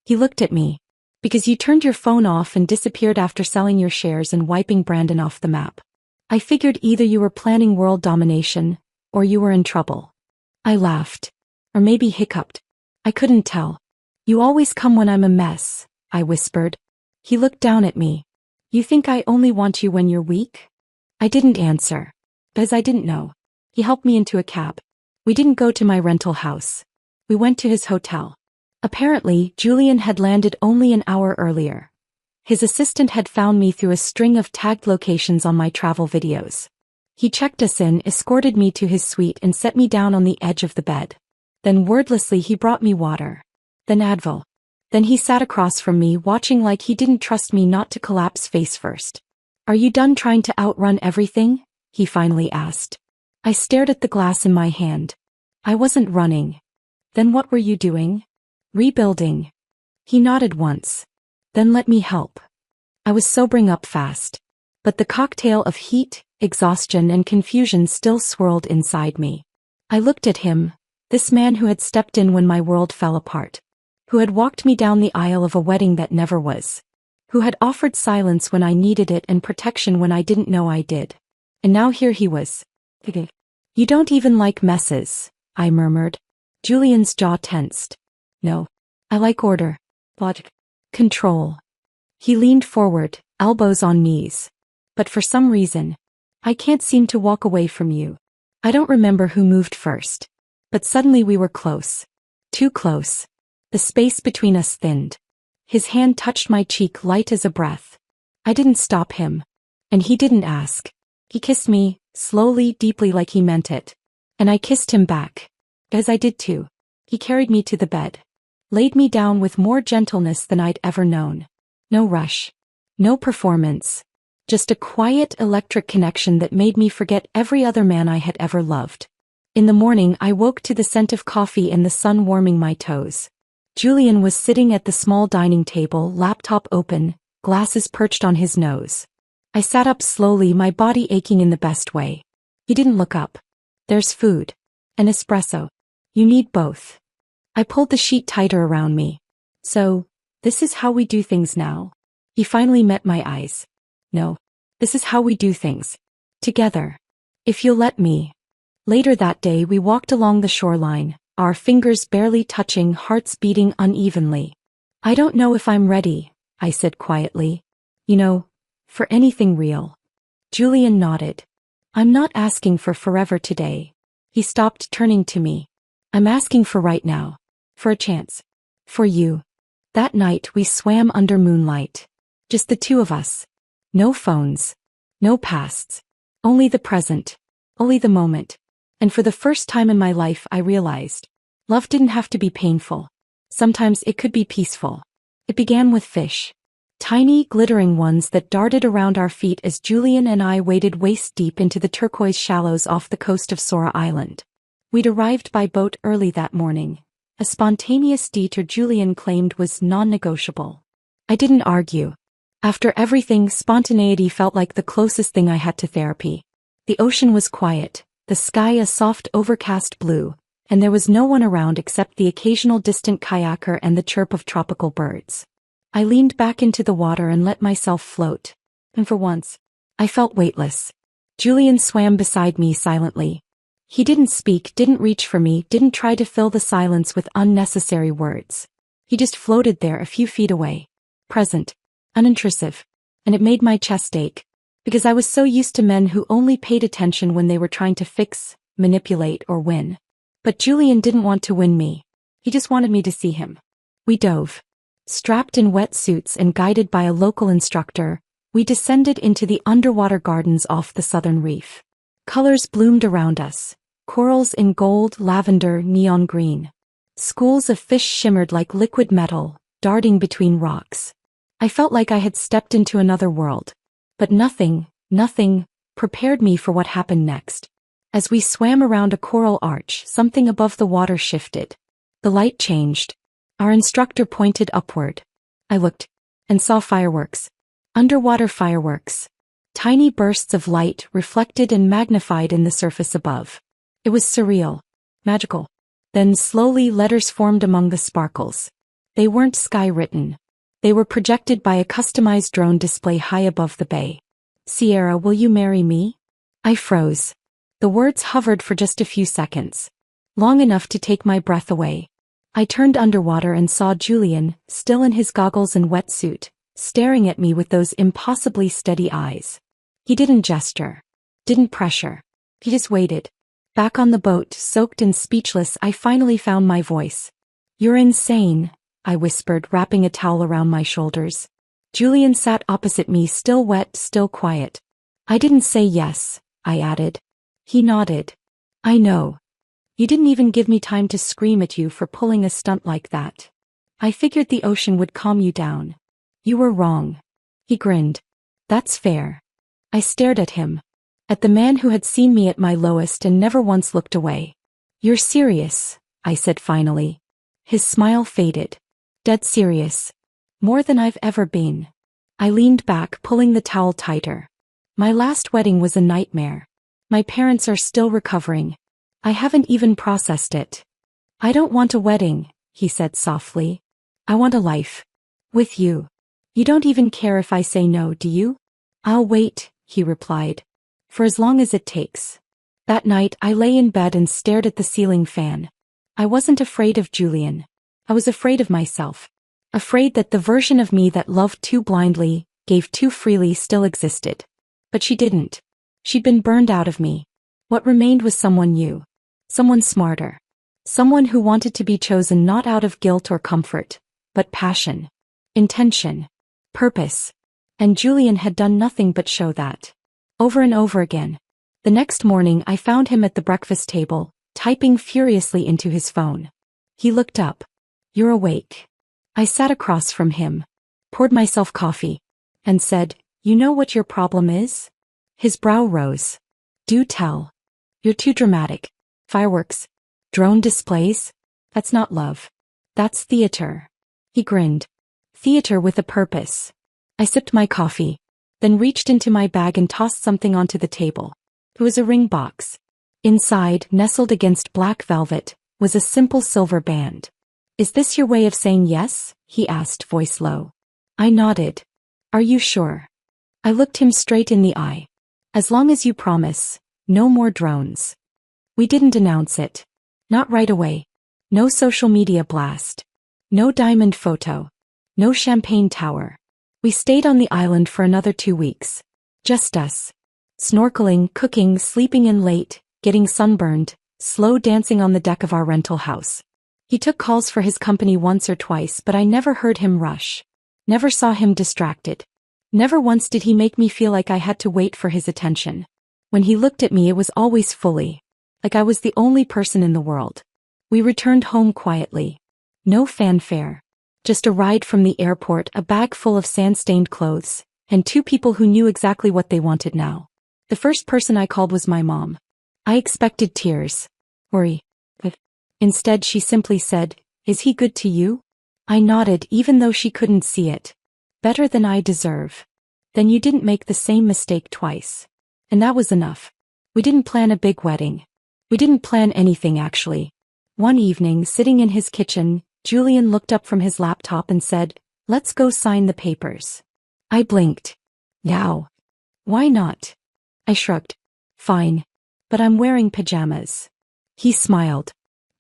He looked at me. Because you turned your phone off and disappeared after selling your shares and wiping Brandon off the map. I figured either you were planning world domination, or you were in trouble. I laughed. Or maybe hiccuped. I couldn't tell. You always come when I'm a mess, I whispered. He looked down at me. You think I only want you when you're weak? I didn't answer. Because I didn't know. He helped me into a cab. We didn't go to my rental house. We went to his hotel. Apparently, Julian had landed only an hour earlier. His assistant had found me through a string of tagged locations on my travel videos. He checked us in, escorted me to his suite and set me down on the edge of the bed. Then wordlessly he brought me water. Then Advil. Then he sat across from me, watching like he didn't trust me not to collapse face first. Are you done trying to outrun everything? He finally asked. I stared at the glass in my hand. I wasn't running. Then what were you doing? Rebuilding. He nodded once. Then let me help. I was sobering up fast. But the cocktail of heat, exhaustion and confusion still swirled inside me. I looked at him, this man who had stepped in when my world fell apart. Who had walked me down the aisle of a wedding that never was. Who had offered silence when I needed it and protection when I didn't know I did. And now here he was. You don't even like messes, I murmured. Julian's jaw tensed. No. I like order. Logic. Control. He leaned forward, elbows on knees. But for some reason, I can't seem to walk away from you. I don't remember who moved first. But suddenly we were close. Too close. The space between us thinned. His hand touched my cheek light as a breath. I didn't stop him. And he didn't ask. He kissed me, slowly, deeply like he meant it. And I kissed him back. As I did too. He carried me to the bed. Laid me down with more gentleness than I'd ever known. No rush. No performance. Just a quiet electric connection that made me forget every other man I had ever loved. In the morning I woke to the scent of coffee and the sun warming my toes. Julian was sitting at the small dining table, laptop open, glasses perched on his nose. I sat up slowly, my body aching in the best way. He didn't look up. There's food. An espresso. You need both. I pulled the sheet tighter around me. So, this is how we do things now? He finally met my eyes. No. This is how we do things. Together. If you'll let me. Later that day we walked along the shoreline, our fingers barely touching, hearts beating unevenly. I don't know if I'm ready, I said quietly. You know, for anything real. Julian nodded. I'm not asking for forever today. He stopped, turning to me. I'm asking for right now. For a chance. For you. That night we swam under moonlight. Just the two of us. No phones. No pasts. Only the present. Only the moment. And for the first time in my life I realized. Love didn't have to be painful. Sometimes it could be peaceful. It began with fish. Tiny, glittering ones that darted around our feet as Julian and I waded waist-deep into the turquoise shallows off the coast of Sora Island. We'd arrived by boat early that morning. A spontaneous detour Julian claimed was non-negotiable. I didn't argue. After everything, spontaneity felt like the closest thing I had to therapy. The ocean was quiet, the sky a soft overcast blue, and there was no one around except the occasional distant kayaker and the chirp of tropical birds. I leaned back into the water and let myself float. And for once, I felt weightless. Julian swam beside me silently. He didn't speak, didn't reach for me, didn't try to fill the silence with unnecessary words. He just floated there a few feet away. Present. Unintrusive. And it made my chest ache. Because I was so used to men who only paid attention when they were trying to fix, manipulate, or win. But Julian didn't want to win me. He just wanted me to see him. We dove. Strapped in wetsuits and guided by a local instructor, we descended into the underwater gardens off the southern reef. Colors bloomed around us. Corals in gold, lavender, neon green. Schools of fish shimmered like liquid metal, darting between rocks. I felt like I had stepped into another world. But nothing prepared me for what happened next. As we swam around a coral arch, something above the water shifted. The light changed. Our instructor pointed upward. I looked and saw fireworks. Underwater fireworks. Tiny bursts of light reflected and magnified in the surface above. It was surreal. Magical. Then slowly letters formed among the sparkles. They weren't sky-written. They were projected by a customized drone display high above the bay. Sierra, will you marry me? I froze. The words hovered for just a few seconds. Long enough to take my breath away. I turned underwater and saw Julian, still in his goggles and wetsuit, staring at me with those impossibly steady eyes. He didn't gesture. Didn't pressure. He just waited. Back on the boat, soaked and speechless, I finally found my voice. You're insane, I whispered, wrapping a towel around my shoulders. Julian sat opposite me, still wet, still quiet. I didn't say yes, I added. He nodded. I know. You didn't even give me time to scream at you for pulling a stunt like that. I figured the ocean would calm you down. You were wrong. He grinned. That's fair. I stared at him. At the man who had seen me at my lowest and never once looked away. You're serious, I said finally. His smile faded. Dead serious. More than I've ever been. I leaned back, pulling the towel tighter. My last wedding was a nightmare. My parents are still recovering. I haven't even processed it. I don't want a wedding, he said softly. I want a life. With you. You don't even care if I say no, do you? I'll wait, he replied. For as long as it takes. That night I lay in bed and stared at the ceiling fan. I wasn't afraid of Julian. I was afraid of myself. Afraid that the version of me that loved too blindly, gave too freely, still existed. But she didn't. She'd been burned out of me. What remained was someone new. Someone smarter. Someone who wanted to be chosen not out of guilt or comfort, but passion. Intention. Purpose. And Julian had done nothing but show that. Over and over again. The next morning I found him at the breakfast table, typing furiously into his phone. He looked up. You're awake. I sat across from him, poured myself coffee, and said, You know what your problem is? His brow rose. Do tell. You're too dramatic. Fireworks. Drone displays. That's not love. That's theater. He grinned. Theater with a purpose. I sipped my coffee, then reached into my bag and tossed something onto the table. It was a ring box. Inside, nestled against black velvet, was a simple silver band. Is this your way of saying yes? He asked, voice low. I nodded. Are you sure? I looked him straight in the eye. As long as you promise, no more drones. We didn't announce it. Not right away. No social media blast. No diamond photo. No champagne tower. We stayed on the island for another 2 weeks. Just us. Snorkeling, cooking, sleeping in late, getting sunburned, slow dancing on the deck of our rental house. He took calls for his company once or twice, but I never heard him rush. Never saw him distracted. Never once did he make me feel like I had to wait for his attention. When he looked at me, it was always fully. Like I was the only person in the world. We returned home quietly. No fanfare. Just a ride from the airport, a bag full of sand-stained clothes, and 2 people who knew exactly what they wanted now. The first person I called was my mom. I expected tears. Worry. But instead she simply said, Is he good to you? I nodded, even though she couldn't see it. Better than I deserve. Then you didn't make the same mistake twice. And that was enough. We didn't plan a big wedding. We didn't plan anything, actually. One evening, sitting in his kitchen, Julian looked up from his laptop and said, Let's go sign the papers. I blinked. Now. Why not? I shrugged. Fine. But I'm wearing pajamas. He smiled.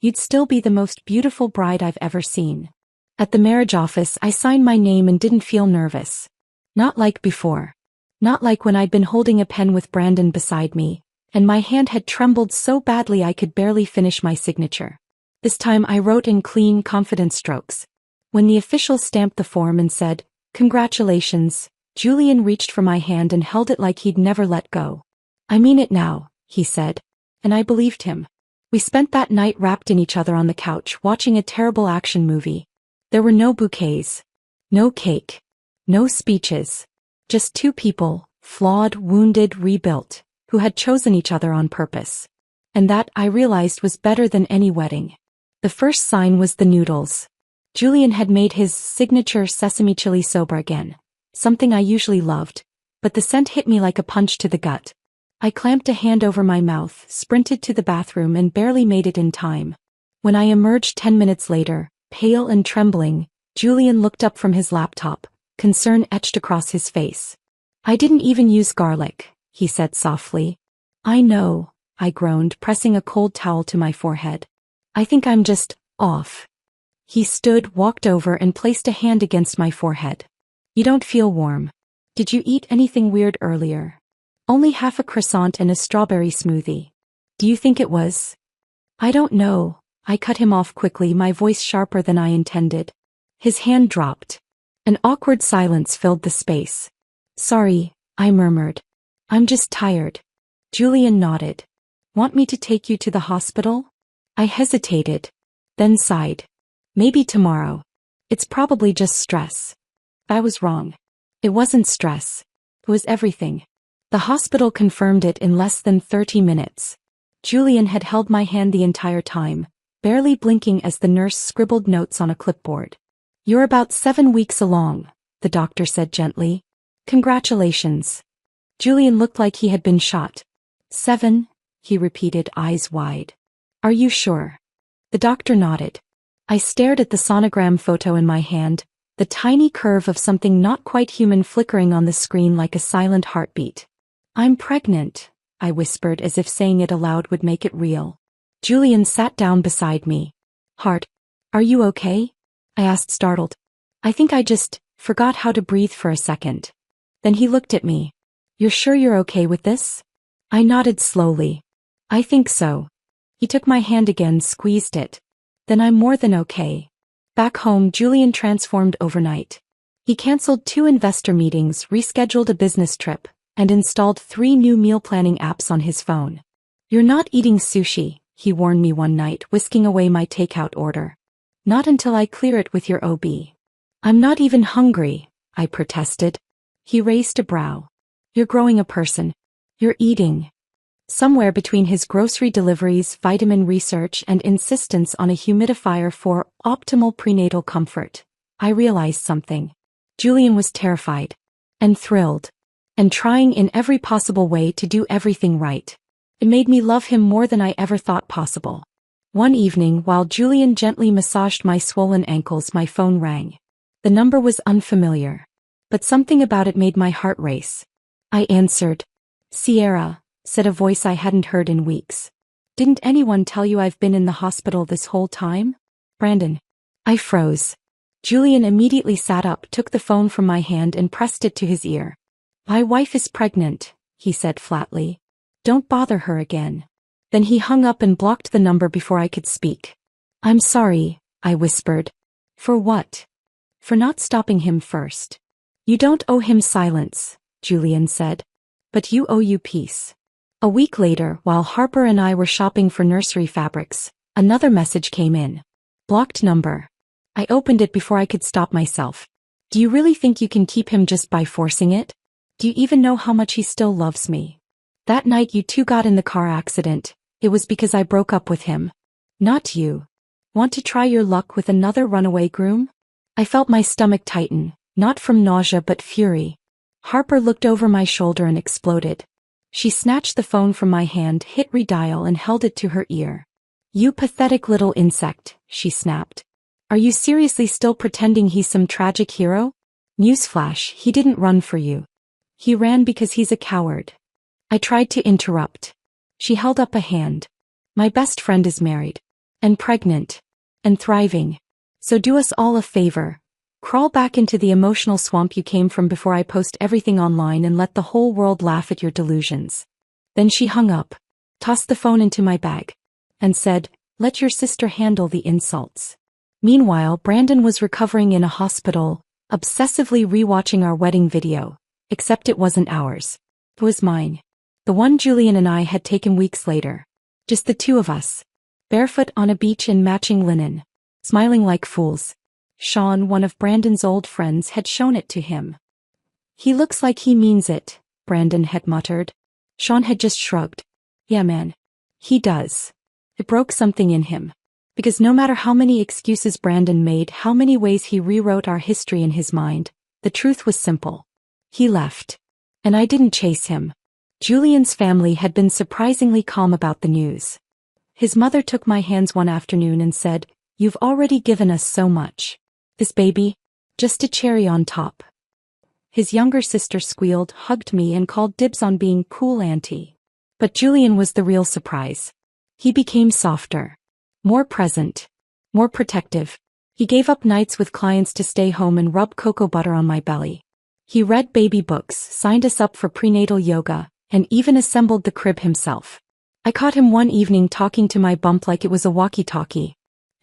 You'd still be the most beautiful bride I've ever seen. At the marriage office, I signed my name and didn't feel nervous. Not like before. Not like when I'd been holding a pen with Brandon beside me, and my hand had trembled so badly I could barely finish my signature. This time I wrote in clean, confident strokes. When the official stamped the form and said, Congratulations, Julian reached for my hand and held it like he'd never let go. I mean it now, he said. And I believed him. We spent that night wrapped in each other on the couch watching a terrible action movie. There were no bouquets. No cake. No speeches. Just 2 people, flawed, wounded, rebuilt, who had chosen each other on purpose. And that, I realized, was better than any wedding. The first sign was the noodles. Julian had made his signature sesame chili soba again, something I usually loved, but the scent hit me like a punch to the gut. I clamped a hand over my mouth, sprinted to the bathroom and barely made it in time. When I emerged 10 minutes later, pale and trembling, Julian looked up from his laptop, concern etched across his face. "I didn't even use garlic," he said softly. "I know," I groaned, pressing a cold towel to my forehead. "I think I'm just off." He stood, walked over and placed a hand against my forehead. "You don't feel warm. Did you eat anything weird earlier?" "Only half a croissant and a strawberry smoothie." "Do you think it was?" "I don't know." I cut him off quickly, my voice sharper than I intended. His hand dropped. An awkward silence filled the space. "Sorry," I murmured. "I'm just tired." Julian nodded. "Want me to take you to the hospital?" I hesitated, then sighed. "Maybe tomorrow. It's probably just stress." I was wrong. It wasn't stress. It was everything. The hospital confirmed it in less than 30 minutes. Julian had held my hand the entire time, barely blinking as the nurse scribbled notes on a clipboard. "You're about 7 weeks along," the doctor said gently. "Congratulations." Julian looked like he had been shot. 7, he repeated, eyes wide. "Are you sure?" The doctor nodded. I stared at the sonogram photo in my hand, the tiny curve of something not quite human flickering on the screen like a silent heartbeat. "I'm pregnant," I whispered, as if saying it aloud would make it real. Julian sat down beside me. "Heart, are you okay?" I asked, startled. "I think I just forgot how to breathe for a second." Then he looked at me. "You're sure you're okay with this?" I nodded slowly. "I think so." He took my hand again, squeezed it. "Then I'm more than okay." Back home, Julian transformed overnight. He canceled 2 investor meetings, rescheduled a business trip, and installed 3 new meal planning apps on his phone. "You're not eating sushi," he warned me one night, whisking away my takeout order. "Not until I clear it with your OB." "I'm not even hungry," I protested. He raised a brow. "You're growing a person. You're eating." Somewhere between his grocery deliveries, vitamin research, and insistence on a humidifier for optimal prenatal comfort, I realized something. Julian was terrified. And thrilled. And trying in every possible way to do everything right. It made me love him more than I ever thought possible. One evening, while Julian gently massaged my swollen ankles, my phone rang. The number was unfamiliar. But something about it made my heart race. I answered. "Sierra," said a voice I hadn't heard in weeks. "Didn't anyone tell you I've been in the hospital this whole time?" "Brandon." I froze. Julian immediately sat up, took the phone from my hand and pressed it to his ear. "My wife is pregnant," he said flatly. "Don't bother her again." Then he hung up and blocked the number before I could speak. "I'm sorry," I whispered. "For what?" "For not stopping him first." "You don't owe him silence," Julian said. "But you owe you peace." A week later, while Harper and I were shopping for nursery fabrics, another message came in. "Blocked number." I opened it before I could stop myself. "Do you really think you can keep him just by forcing it? Do you even know how much he still loves me? That night you 2 got in the car accident, it was because I broke up with him. Not you. Want to try your luck with another runaway groom?" I felt my stomach tighten, not from nausea but fury. Harper looked over my shoulder and exploded. She snatched the phone from my hand, hit redial and held it to her ear. "You pathetic little insect," she snapped. "Are you seriously still pretending he's some tragic hero? Newsflash, he didn't run for you. He ran because he's a coward." I tried to interrupt. She held up a hand. "My best friend is married. And pregnant. And thriving. So do us all a favor. Crawl back into the emotional swamp you came from before I post everything online and let the whole world laugh at your delusions." Then she hung up, tossed the phone into my bag, and said, "Let your sister handle the insults." Meanwhile, Brandon was recovering in a hospital, obsessively rewatching our wedding video, except it wasn't ours. It was mine. The one Julian and I had taken weeks later. Just the 2 of us. Barefoot on a beach in matching linen. Smiling like fools. Sean, one of Brandon's old friends, had shown it to him. "He looks like he means it," Brandon had muttered. Sean had just shrugged. "Yeah man. He does. It broke something in him. Because no matter how many excuses Brandon made, how many ways he rewrote our history in his mind, the truth was simple. He left. And I didn't chase him. Julian's family had been surprisingly calm about the news. His mother took my hands one afternoon and said, "You've already given us so much. This baby? Just a cherry on top." His younger sister squealed, hugged me, and called dibs on being cool auntie. But Julian was the real surprise. He became softer. More present. More protective. He gave up nights with clients to stay home and rub cocoa butter on my belly. He read baby books, signed us up for prenatal yoga, and even assembled the crib himself. I caught him one evening talking to my bump like it was a walkie-talkie.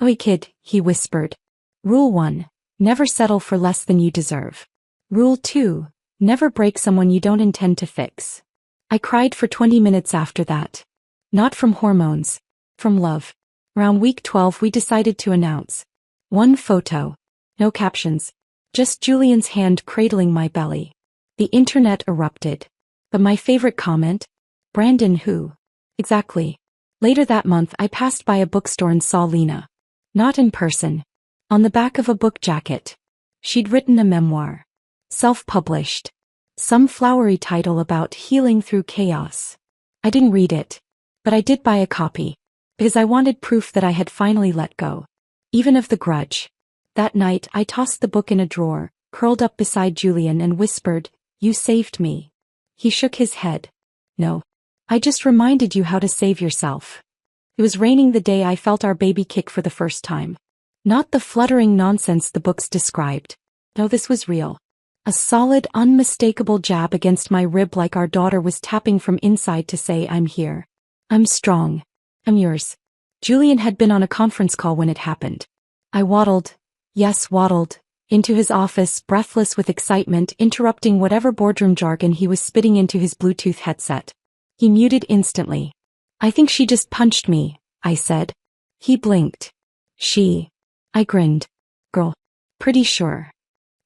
"Oi kid," he whispered. "Rule 1. Never settle for less than you deserve. Rule 2. Never break someone you don't intend to fix." I cried for 20 minutes after that. Not from hormones. From love. Around week 12 we decided to announce. One photo. No captions. Just Julian's hand cradling my belly. The internet erupted. But my favorite comment? "Brandon who?" Exactly. Later that month I passed by a bookstore and saw Lena. Not in person. On the back of a book jacket. She'd written a memoir. Self-published. Some flowery title about healing through chaos. I didn't read it. But I did buy a copy. Because I wanted proof that I had finally let go. Even of the grudge. That night I tossed the book in a drawer, curled up beside Julian and whispered, "You saved me." He shook his head. "No. I just reminded you how to save yourself." It was raining the day I felt our baby kick for the first time. Not the fluttering nonsense the books described. No, this was real. A solid, unmistakable jab against my rib, like our daughter was tapping from inside to say, "I'm here. I'm strong. I'm yours." Julian had been on a conference call when it happened. I waddled, into his office, breathless with excitement, interrupting whatever boardroom jargon he was spitting into his Bluetooth headset. He muted instantly. "I think she just punched me," I said. He blinked. "She?" I grinned. "Girl. Pretty sure."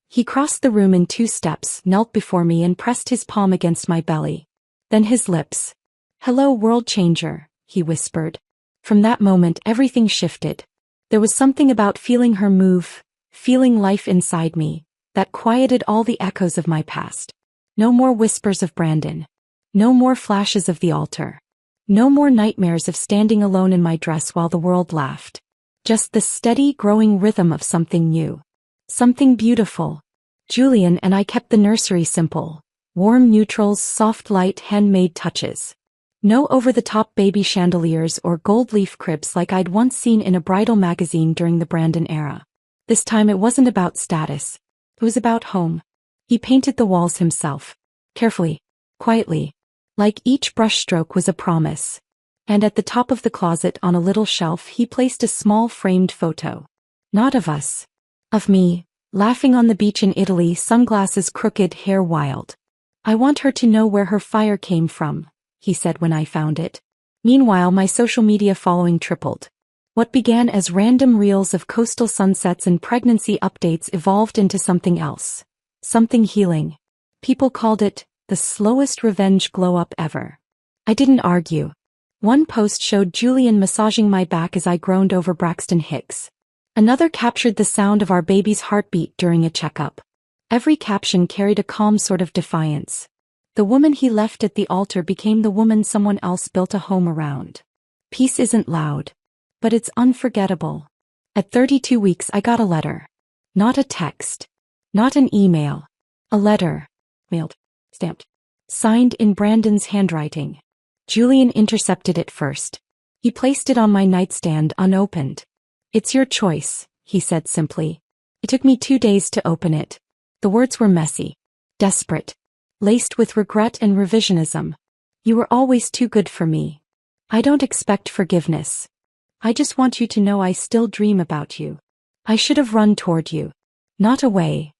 He crossed the room in 2 steps, knelt before me and pressed his palm against my belly. Then his lips. "Hello, world changer," he whispered. From that moment everything shifted. There was something about feeling her move, feeling life inside me, that quieted all the echoes of my past. No more whispers of Brandon. No more flashes of the altar. No more nightmares of standing alone in my dress while the world laughed. Just the steady, growing rhythm of something new. Something beautiful. Julian and I kept the nursery simple. Warm neutrals, soft light, handmade touches. No over-the-top baby chandeliers or gold leaf cribs like I'd once seen in a bridal magazine during the Brandon era. This time it wasn't about status. It was about home. He painted the walls himself. Carefully. Quietly. Like each brushstroke was a promise. And at the top of the closet on a little shelf he placed a small framed photo. Not of us. Of me, laughing on the beach in Italy, sunglasses crooked, hair wild. "I want her to know where her fire came from," he said when I found it. Meanwhile my social media following tripled. What began as random reels of coastal sunsets and pregnancy updates evolved into something else. Something healing. People called it the slowest revenge glow-up ever. I didn't argue. One post showed Julian massaging my back as I groaned over Braxton Hicks. Another captured the sound of our baby's heartbeat during a checkup. Every caption carried a calm sort of defiance. The woman he left at the altar became the woman someone else built a home around. Peace isn't loud. But it's unforgettable. At 32 weeks I got a letter. Not a text. Not an email. A letter. Mailed. Stamped. Signed in Brandon's handwriting. Julian intercepted it first. He placed it on my nightstand unopened. "It's your choice," he said simply. It took me 2 days to open it. The words were messy. Desperate. Laced with regret and revisionism. "You were always too good for me. I don't expect forgiveness. I just want you to know I still dream about you. I should have run toward you. Not away."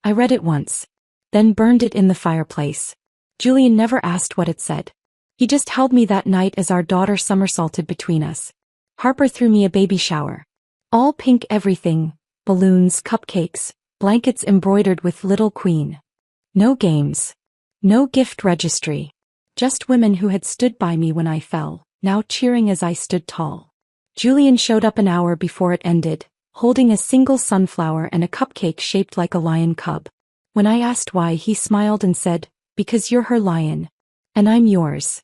I read it once. Then burned it in the fireplace. Julian never asked what it said. He just held me that night as our daughter somersaulted between us. Harper threw me a baby shower. All pink everything, balloons, cupcakes, blankets embroidered with Little Queen. No games. No gift registry. Just women who had stood by me when I fell. now cheering as I stood tall. Julian showed up an hour before it ended, holding a single sunflower and a cupcake shaped like a lion cub. When I asked why, he smiled and said, "Because you're her lion. And I'm yours."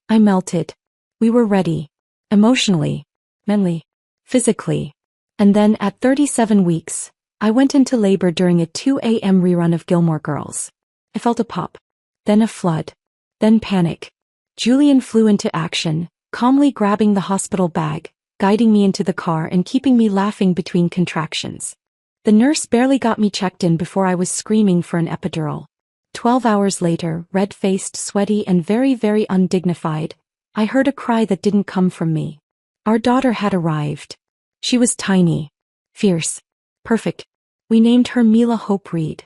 I melted. We were ready. Emotionally, mentally, physically. And then, at 37 weeks, I went into labor during a 2 a.m. rerun of Gilmore Girls. I felt a pop. Then a flood. Then panic. Julian flew into action, calmly grabbing the hospital bag, guiding me into the car and keeping me laughing between contractions. The nurse barely got me checked in before I was screaming for an epidural. 12 hours later, red-faced, sweaty, and very, very undignified, I heard a cry that didn't come from me. Our daughter had arrived. She was tiny, fierce, perfect. We named her Mila Hope Reed.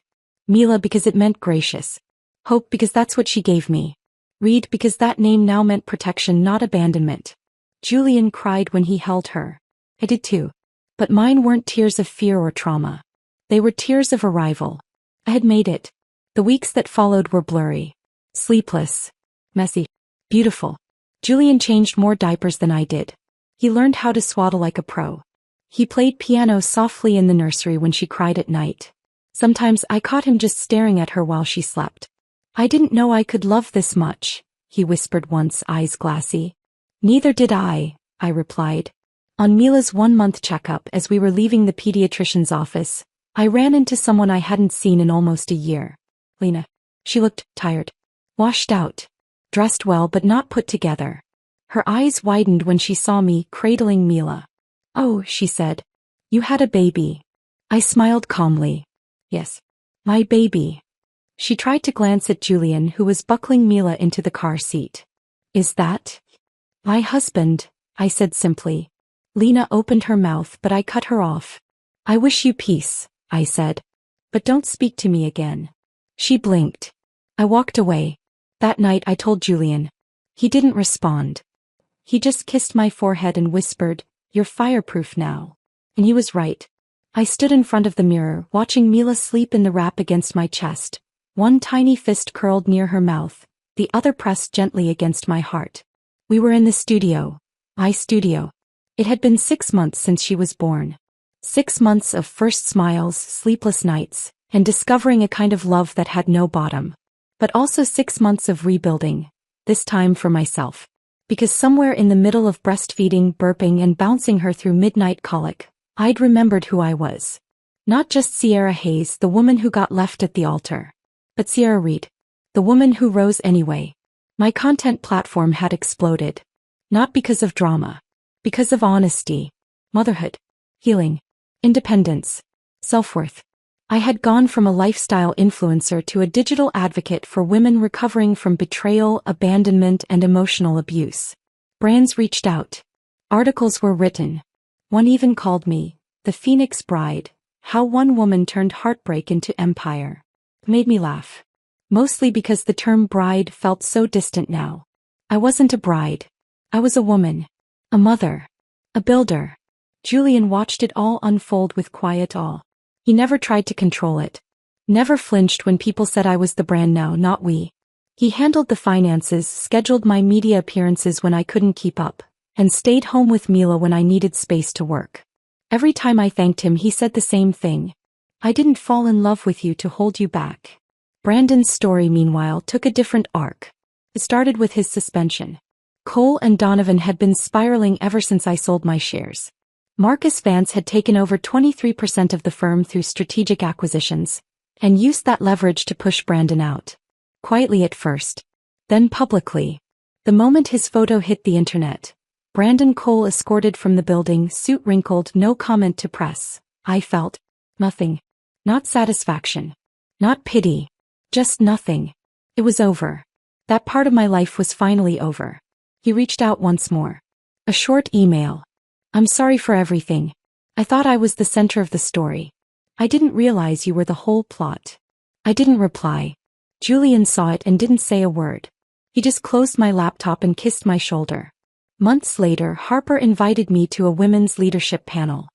Mila because it meant gracious. Hope because that's what she gave me. Reed because that name now meant protection, not abandonment. Julian cried when he held her. I did too. But mine weren't tears of fear or trauma. They were tears of arrival. I had made it. The weeks that followed were blurry, sleepless, messy, beautiful. Julian changed more diapers than I did. He learned how to swaddle like a pro. He played piano softly in the nursery when she cried at night. Sometimes I caught him just staring at her while she slept. "I didn't know I could love this much," he whispered once, eyes glassy. "Neither did I replied. On Mila's 1-month checkup, as we were leaving the pediatrician's office, I ran into someone I hadn't seen in almost a year. Lena. She looked tired. Washed out. Dressed well but not put together. Her eyes widened when she saw me cradling Mila. "Oh," she said. "You had a baby." I smiled calmly. "Yes. My baby." She tried to glance at Julian, who was buckling Mila into the car seat. "Is that my husband?" I said simply. Lena opened her mouth, but I cut her off. "I wish you peace," I said. "But don't speak to me again." She blinked. I walked away. That night I told Julian. He didn't respond. He just kissed my forehead and whispered, "You're fireproof now." And he was right. I stood in front of the mirror, watching Mila sleep in the wrap against my chest, one tiny fist curled near her mouth, the other pressed gently against my heart. We were in the studio. My studio. It had been 6 months since she was born. 6 months of first smiles, sleepless nights, and discovering a kind of love that had no bottom. But also 6 months of rebuilding, this time for myself. Because somewhere in the middle of breastfeeding, burping, and bouncing her through midnight colic, I'd remembered who I was. Not just Sierra Hayes, the woman who got left at the altar, but Sierra Reed, the woman who rose anyway. My content platform had exploded. Not because of drama. Because of honesty, motherhood, healing, independence, self-worth. I had gone from a lifestyle influencer to a digital advocate for women recovering from betrayal, abandonment, and emotional abuse. Brands reached out. Articles were written. One even called me the Phoenix Bride, how one woman turned heartbreak into empire. It made me laugh. Mostly because the term bride felt so distant now. I wasn't a bride. I was a woman. A mother. A builder. Julian watched it all unfold with quiet awe. He never tried to control it. Never flinched when people said I was the brand now, not we. He handled the finances, scheduled my media appearances when I couldn't keep up, and stayed home with Mila when I needed space to work. Every time I thanked him, he said the same thing. "I didn't fall in love with you to hold you back." Brandon's story, meanwhile, took a different arc. It started with his suspension. Cole and Donovan had been spiraling ever since I sold my shares. Marcus Vance had taken over 23% of the firm through strategic acquisitions, and used that leverage to push Brandon out. Quietly at first. Then publicly. The moment his photo hit the internet, Brandon Cole escorted from the building, suit wrinkled, no comment to press. I felt nothing. Not satisfaction. Not pity. Just nothing. It was over. That part of my life was finally over. He reached out once more. A short email. "I'm sorry for everything. I thought I was the center of the story. I didn't realize you were the whole plot." I didn't reply. Julian saw it and didn't say a word. He just closed my laptop and kissed my shoulder. Months later, Harper invited me to a women's leadership panel.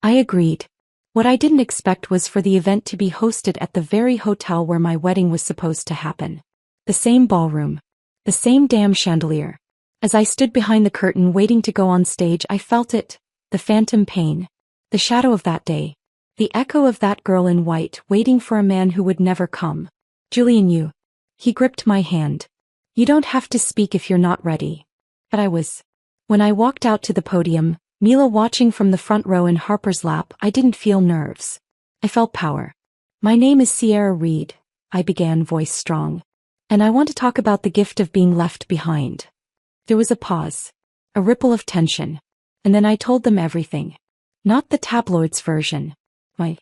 I agreed. What I didn't expect was for the event to be hosted at the very hotel where my wedding was supposed to happen. The same ballroom. The same damn chandelier. As I stood behind the curtain waiting to go on stage, I felt it, the phantom pain, the shadow of that day, the echo of that girl in white waiting for a man who would never come. Julian, you. He gripped my hand. You don't have to speak if you're not ready. But I was. When I walked out to the podium, Mila watching from the front row in Harper's lap, I didn't feel nerves. I felt power. My name is Sierra Reed, I began, voice strong. And I want to talk about the gift of being left behind. There was a pause, a ripple of tension, and then I told them everything. Not the tabloids version. I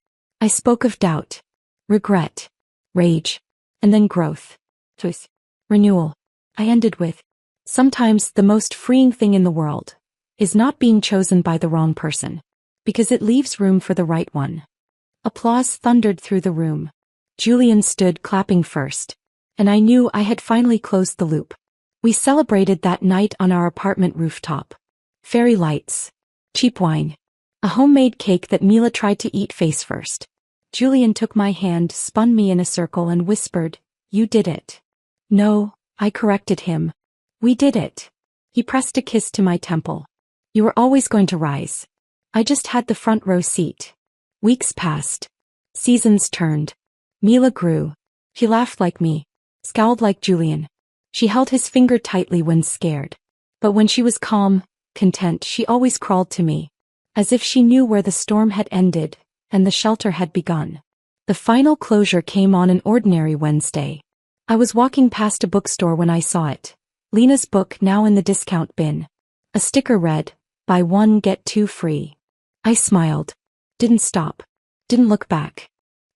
spoke of doubt, regret, rage, and then growth, choice, renewal. I ended with, sometimes the most freeing thing in the world is not being chosen by the wrong person, because it leaves room for the right one. Applause thundered through the room. Julian stood clapping first, and I knew I had finally closed the loop. We celebrated that night on our apartment rooftop. Fairy lights, cheap wine, a homemade cake that Mila tried to eat face first. Julian took my hand, spun me in a circle and whispered, "You did it." "No," I corrected him. "We did it." He pressed a kiss to my temple. "You were always going to rise. I just had the front row seat." Weeks passed. Seasons turned. Mila grew. She laughed like me, scowled like Julian. She held his finger tightly when scared. But when she was calm, content, she always crawled to me, as if she knew where the storm had ended and the shelter had begun. The final closure came on an ordinary Wednesday. I was walking past a bookstore when I saw it. Lena's book now in the discount bin. A sticker read, "Buy one, get two free." I smiled. Didn't stop. Didn't look back.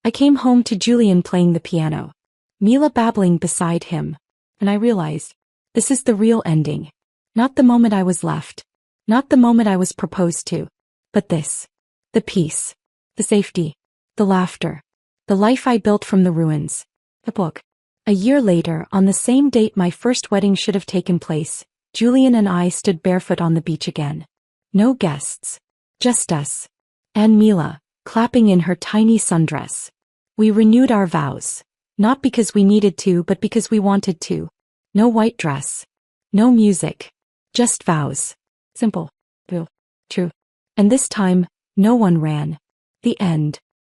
I came home to Julian playing the piano, Mila babbling beside him, and I realized, this is the real ending. Not the moment I was left. Not the moment I was proposed to. But this. The peace. The safety. The laughter. The life I built from the ruins. The book. A year later, on the same date my first wedding should have taken place, Julian and I stood barefoot on the beach again. No guests. Just us. And Mila, clapping in her tiny sundress. We renewed our vows. Not because we needed to, but because we wanted to. No white dress. No music. Just vows. Simple. True. And this time, no one ran. The end.